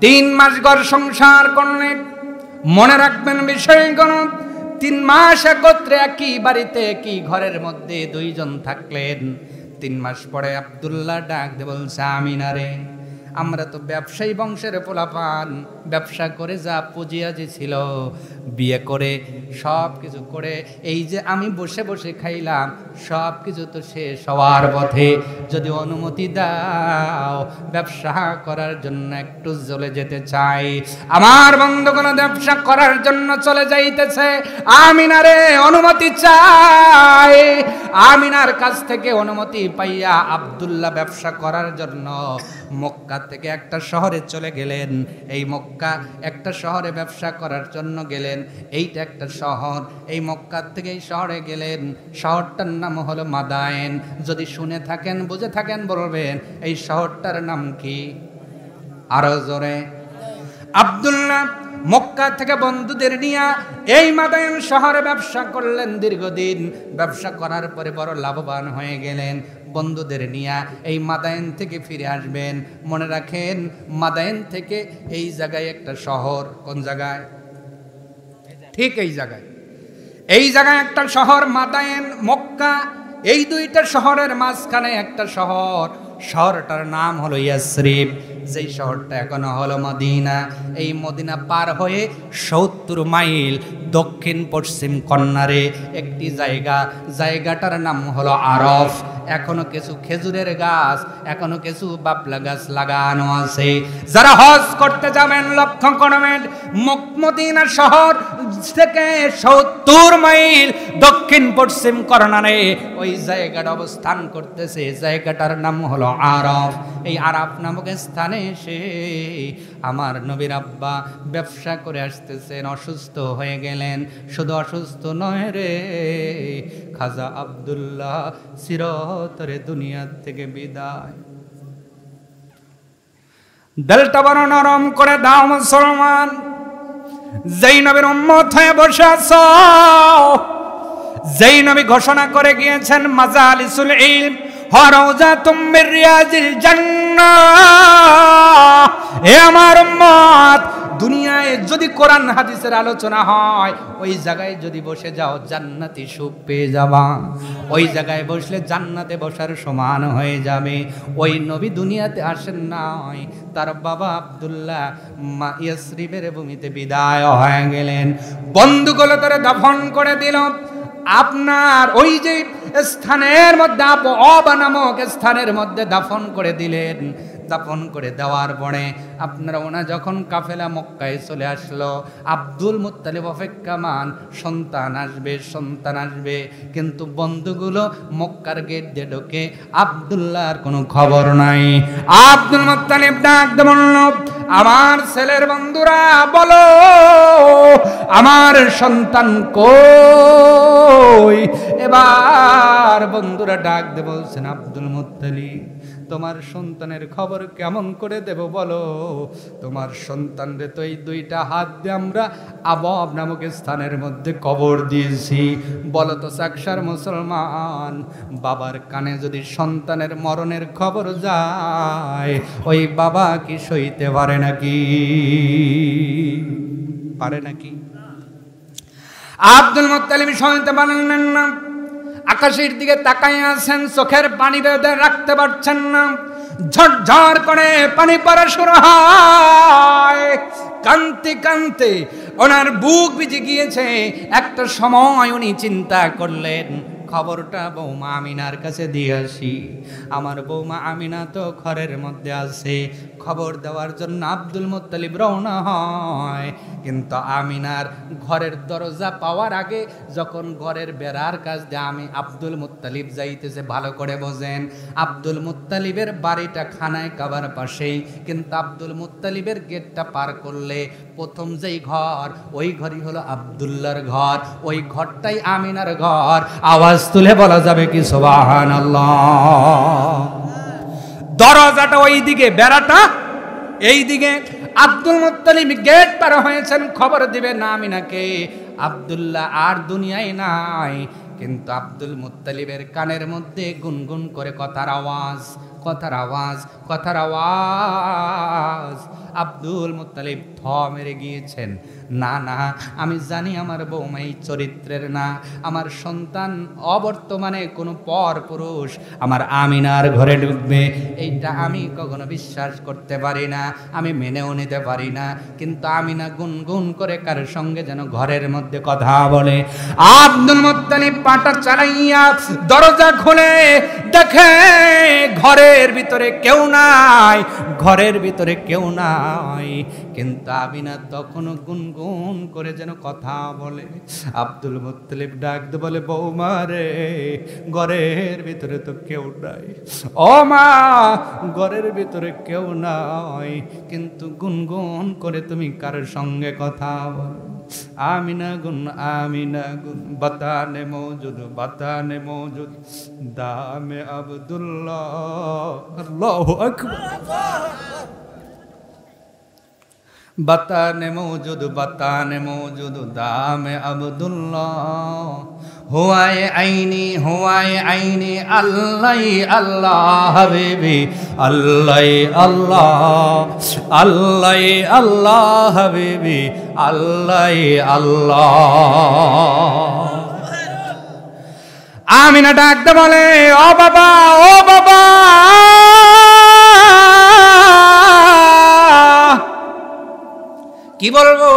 3 মাস ঘর সংসার করলেন। মনে রাখবেন বিষয়গুলো। 3 মাস একত্রে একই বাড়িতে একই ঘরের মধ্যে 2 জন থাকলেন। 3 মাস পরে আব্দুল্লাহ ডাক দিয়ে বলছে, আমিনারে, আমরা তো ব্যবসায়ী বংশের পোলাপান, ব্যবসা করে যা পুঁজিয়াজি ছিল, বিয়ে করে সব কিছু করে এই যে আমি বসে বসে খাইলাম, সব কিছু তো শেষ হওয়ার পথে। যদি অনুমতি দাও, ব্যবসা করার জন্য একটু চলে যেতে চাই। আমার বন্ধুগণ ব্যবসা করার জন্য চলে যাইতেছে। আমিনারে অনুমতি চাই। আমিনার কাছ থেকে অনুমতি পাইয়া আব্দুল্লাহ ব্যবসা করার জন্য মক্কা থেকে একটা শহরে চলে গেলেন। এই মক্কা একটা শহরে ব্যবসা করার জন্য গেলেন। এইটা একটা শহর, এই মক্কা থেকে এই শহরে গেলেন। শহরটার নাম হলো মাদায়েন। যদি শুনে থাকেন, বুঝে থাকেন বলবেন এই শহরটার নাম কি? আরো জোরে। আব্দুল্লাহ মক্কা থেকে বন্ধুদের নিয়ে এই মাদায়েন শহরে ব্যবসা করলেন দীর্ঘদিন। ব্যবসা করার পরে বড় লাভবান হয়ে গেলেন। বন্ধুদের নিয়ে এই মাদায়েন থেকে ফিরে আসবেন। মনে রাখেন, মাদায়েন থেকে এই জায়গায় একটা শহর। কোন জায়গায়? ঠিক এই জায়গায়। এই জায়গায় একটা শহর মাদায়েন, মক্কা। এই 2টা শহরের মাঝখানে একটা শহর। শহরটার নাম হলো ইয়াসরিব, যেই শহরটা এখনো হলো মদিনা। এই মদিনা পার হয়ে 70 মাইল দক্ষিণ পশ্চিম কর্নারে একটি জায়গা, জায়গাটার নাম হলো আরফ। এখনো কিছু খেজুরের গাছ, এখনো কিছু বাবলা গাছ লাগানো আছে। যারা হজ করতে যাবেন লক্ষ্য করবেন, মদিনা শহর থেকে 70 মাইল দক্ষিণ পশ্চিম কর্নারে ওই জায়গাটা অবস্থান করতেছে। জায়গাটার নাম হলো আরফ। এই আরফ নামক স্থানে এসে আমার নবীর আব্বা ব্যবসা করে আসতেছেন, অসুস্থ হয়ে গেলেন। শুধু অসুস্থ নয় রে, খাজা আব্দুল্লাহ চিরতরে দুনিয়া থেকে বিদায়। দিলটা বড় নরম করে দাও মুসলমান। যেই নবীর উম্মত হয়ে বসে আছো, যেই নবী ঘোষণা করে গিয়েছেন মাজালিসুল ইলম হারাউজাতুম মির রিয়াজিল জান্নাহ, হে আমার উম্মত, দুনিয়ায় যদি কোরআন হাদিসের আলোচনা হয়, ওই জায়গায় যদি বসে যাও জান্নাতি সুখ পেয়ে যাবা। ওই জায়গায় বসলে জান্নাতে বসার সমান হয়ে যাবে। ওই নবী দুনিয়াতে আসেন নাই, তার বাবা আব্দুল্লাহ ইয়াসরিবের ভূমিতে বিদায় হয়ে গেলেন। বন্ধুগুলো তারা দাফন করে দিল। আপনার ওই যে স্থানের মধ্যে অবা নামক স্থানের মধ্যে দাফন করে দিলেন। দাফন করে দেওয়ার পরে আপনারা ওনা যখন কাফেলা মক্কায় চলে আসলো, আব্দুল মুত্তালিব অপেক্ষামান সন্তান আসবে সন্তান আসবে, কিন্তু বন্ধুগুলো মক্কার গেট দিয়ে ঢোকে, আব্দুল্লাহর কোনো খবর নাই। আব্দুল মুত্তালিব ডাক দিয়ে বলল, আমার ছেলের বন্ধুরা বলো আমার সন্তান কই? এবার বন্ধুরা ডাক দিয়ে বলছেন, আব্দুল মুত্তালিব তোমার সন্তানের খবর কেমন করে দেব বলো? তোমার সন্তানরে তো এই দুইটা হাত দিয়ে আমরা আবব নামক স্থানের মধ্যে কবর দিয়েছি। বলো তো চাকসার মুসলমান, বাবার কানে যদি সন্তানের মরণের খবর যায়, ওই বাবা কি সইতে পারে নাকি? পারে নাকি? আব্দুল মুত্তালিব সইতে পারলেন না। আকাশের দিকে তাকাই আছেন, চোখের পানি বেঁধে রাখতে পারছেন না, ঝরঝর করে পানি পড়া শুরু হয়। কানতে কানতে ওনার বুক ভিজে গিয়েছে। একটা সময় উনি চিন্তা করলেন, খবরটা বৌমা আমিনার কাছে দিয়ে আসি। আমার বৌমা আমিনা তো ঘরের মধ্যে আছে। খবর দেওয়ার জন্য আব্দুল মুত্তালিব রওনা হয়, কিন্তু আমিনার ঘরের দরজা পাওয়ার আগে যখন ঘরের বেড়ার কাছ দিয়ে আমি আব্দুল মুত্তালিব যাইতেছে, ভালো করে বোঝেন, আব্দুল মুত্তালিবের বাড়িটা খানায় কাবার পাশেই, কিন্তু আব্দুল মুত্তালিবের গেটটা পার করলে প্রথম যেই ঘর, ওই ঘরই হলো আব্দুল্লাহর ঘর, ওই ঘরটাই আমিনার ঘর। আওয়াজ তুলে বলা যাবে কি সুবহানাল্লাহ? দরজাটা ওই দিকে, বেড়াটা এই দিকে। আব্দুল মুত্তালিব গেট পার হয়েছেন, খবর দিবেন আমিনাকে। আব্দুল্লাহ আর দুনিয়ায় নাই, কিন্তু আব্দুল মুত্তালিবের কানের মধ্যে গুনগুন করে কথার আওয়াজ, কথার আওয়াজ, কথার আওয়াজ। আব্দুল মুত্তালিব থ মেরে গিয়েছেন, না না, আমি জানি আমার বৌমা এই চরিত্রের না, আমার সন্তান অবর্তমানে কোনো পর পুরুষ আমার আমিনার ঘরে ঢুকবে, এইটা আমি কখনো বিশ্বাস করতে পারি না, আমি মেনেও নিতে পারি না। কিন্তু আমিনা গুনগুন করে কার সঙ্গে যেন ঘরের মধ্যে কথা বলে। আব্দুল মুত্তালিব পাটা চালাইয়া দরজা খুলে দেখে ঘরের ভিতরে কেউ নাই, ঘরের ভিতরে কেউ নাই, কিন্তু আমিনা তখনও গুনগুন করে যেন কথা বলে। আব্দুল মুত্তালিব ডাক দিয়ে বলে, বৌমা রে, ঘরের ভিতরে তো কেউ নাই। ও মা, ঘরের ভিতরে কেউ নাই, কিন্তু গুনগুন করে তুমি কার সঙ্গে কথা বলো? আমিনা গুন বাতানে মৌজুদ দামে আব্দুল্লাহ। আল্লাহু আকবার। বাতানে মৌজুদ দামে আব্দুল্লাহ। হুয়ায়ে আইনি আল্লাহ আল্লাহ হাবিবি, আল্লাহ আল্লাহ, আল্লাহ আল্লাহ হাবিবি, আল্লাহ আল্লাহ। আমিনা ডাকতে বলে, ও বাবা, ও বাবা, কি বলবো?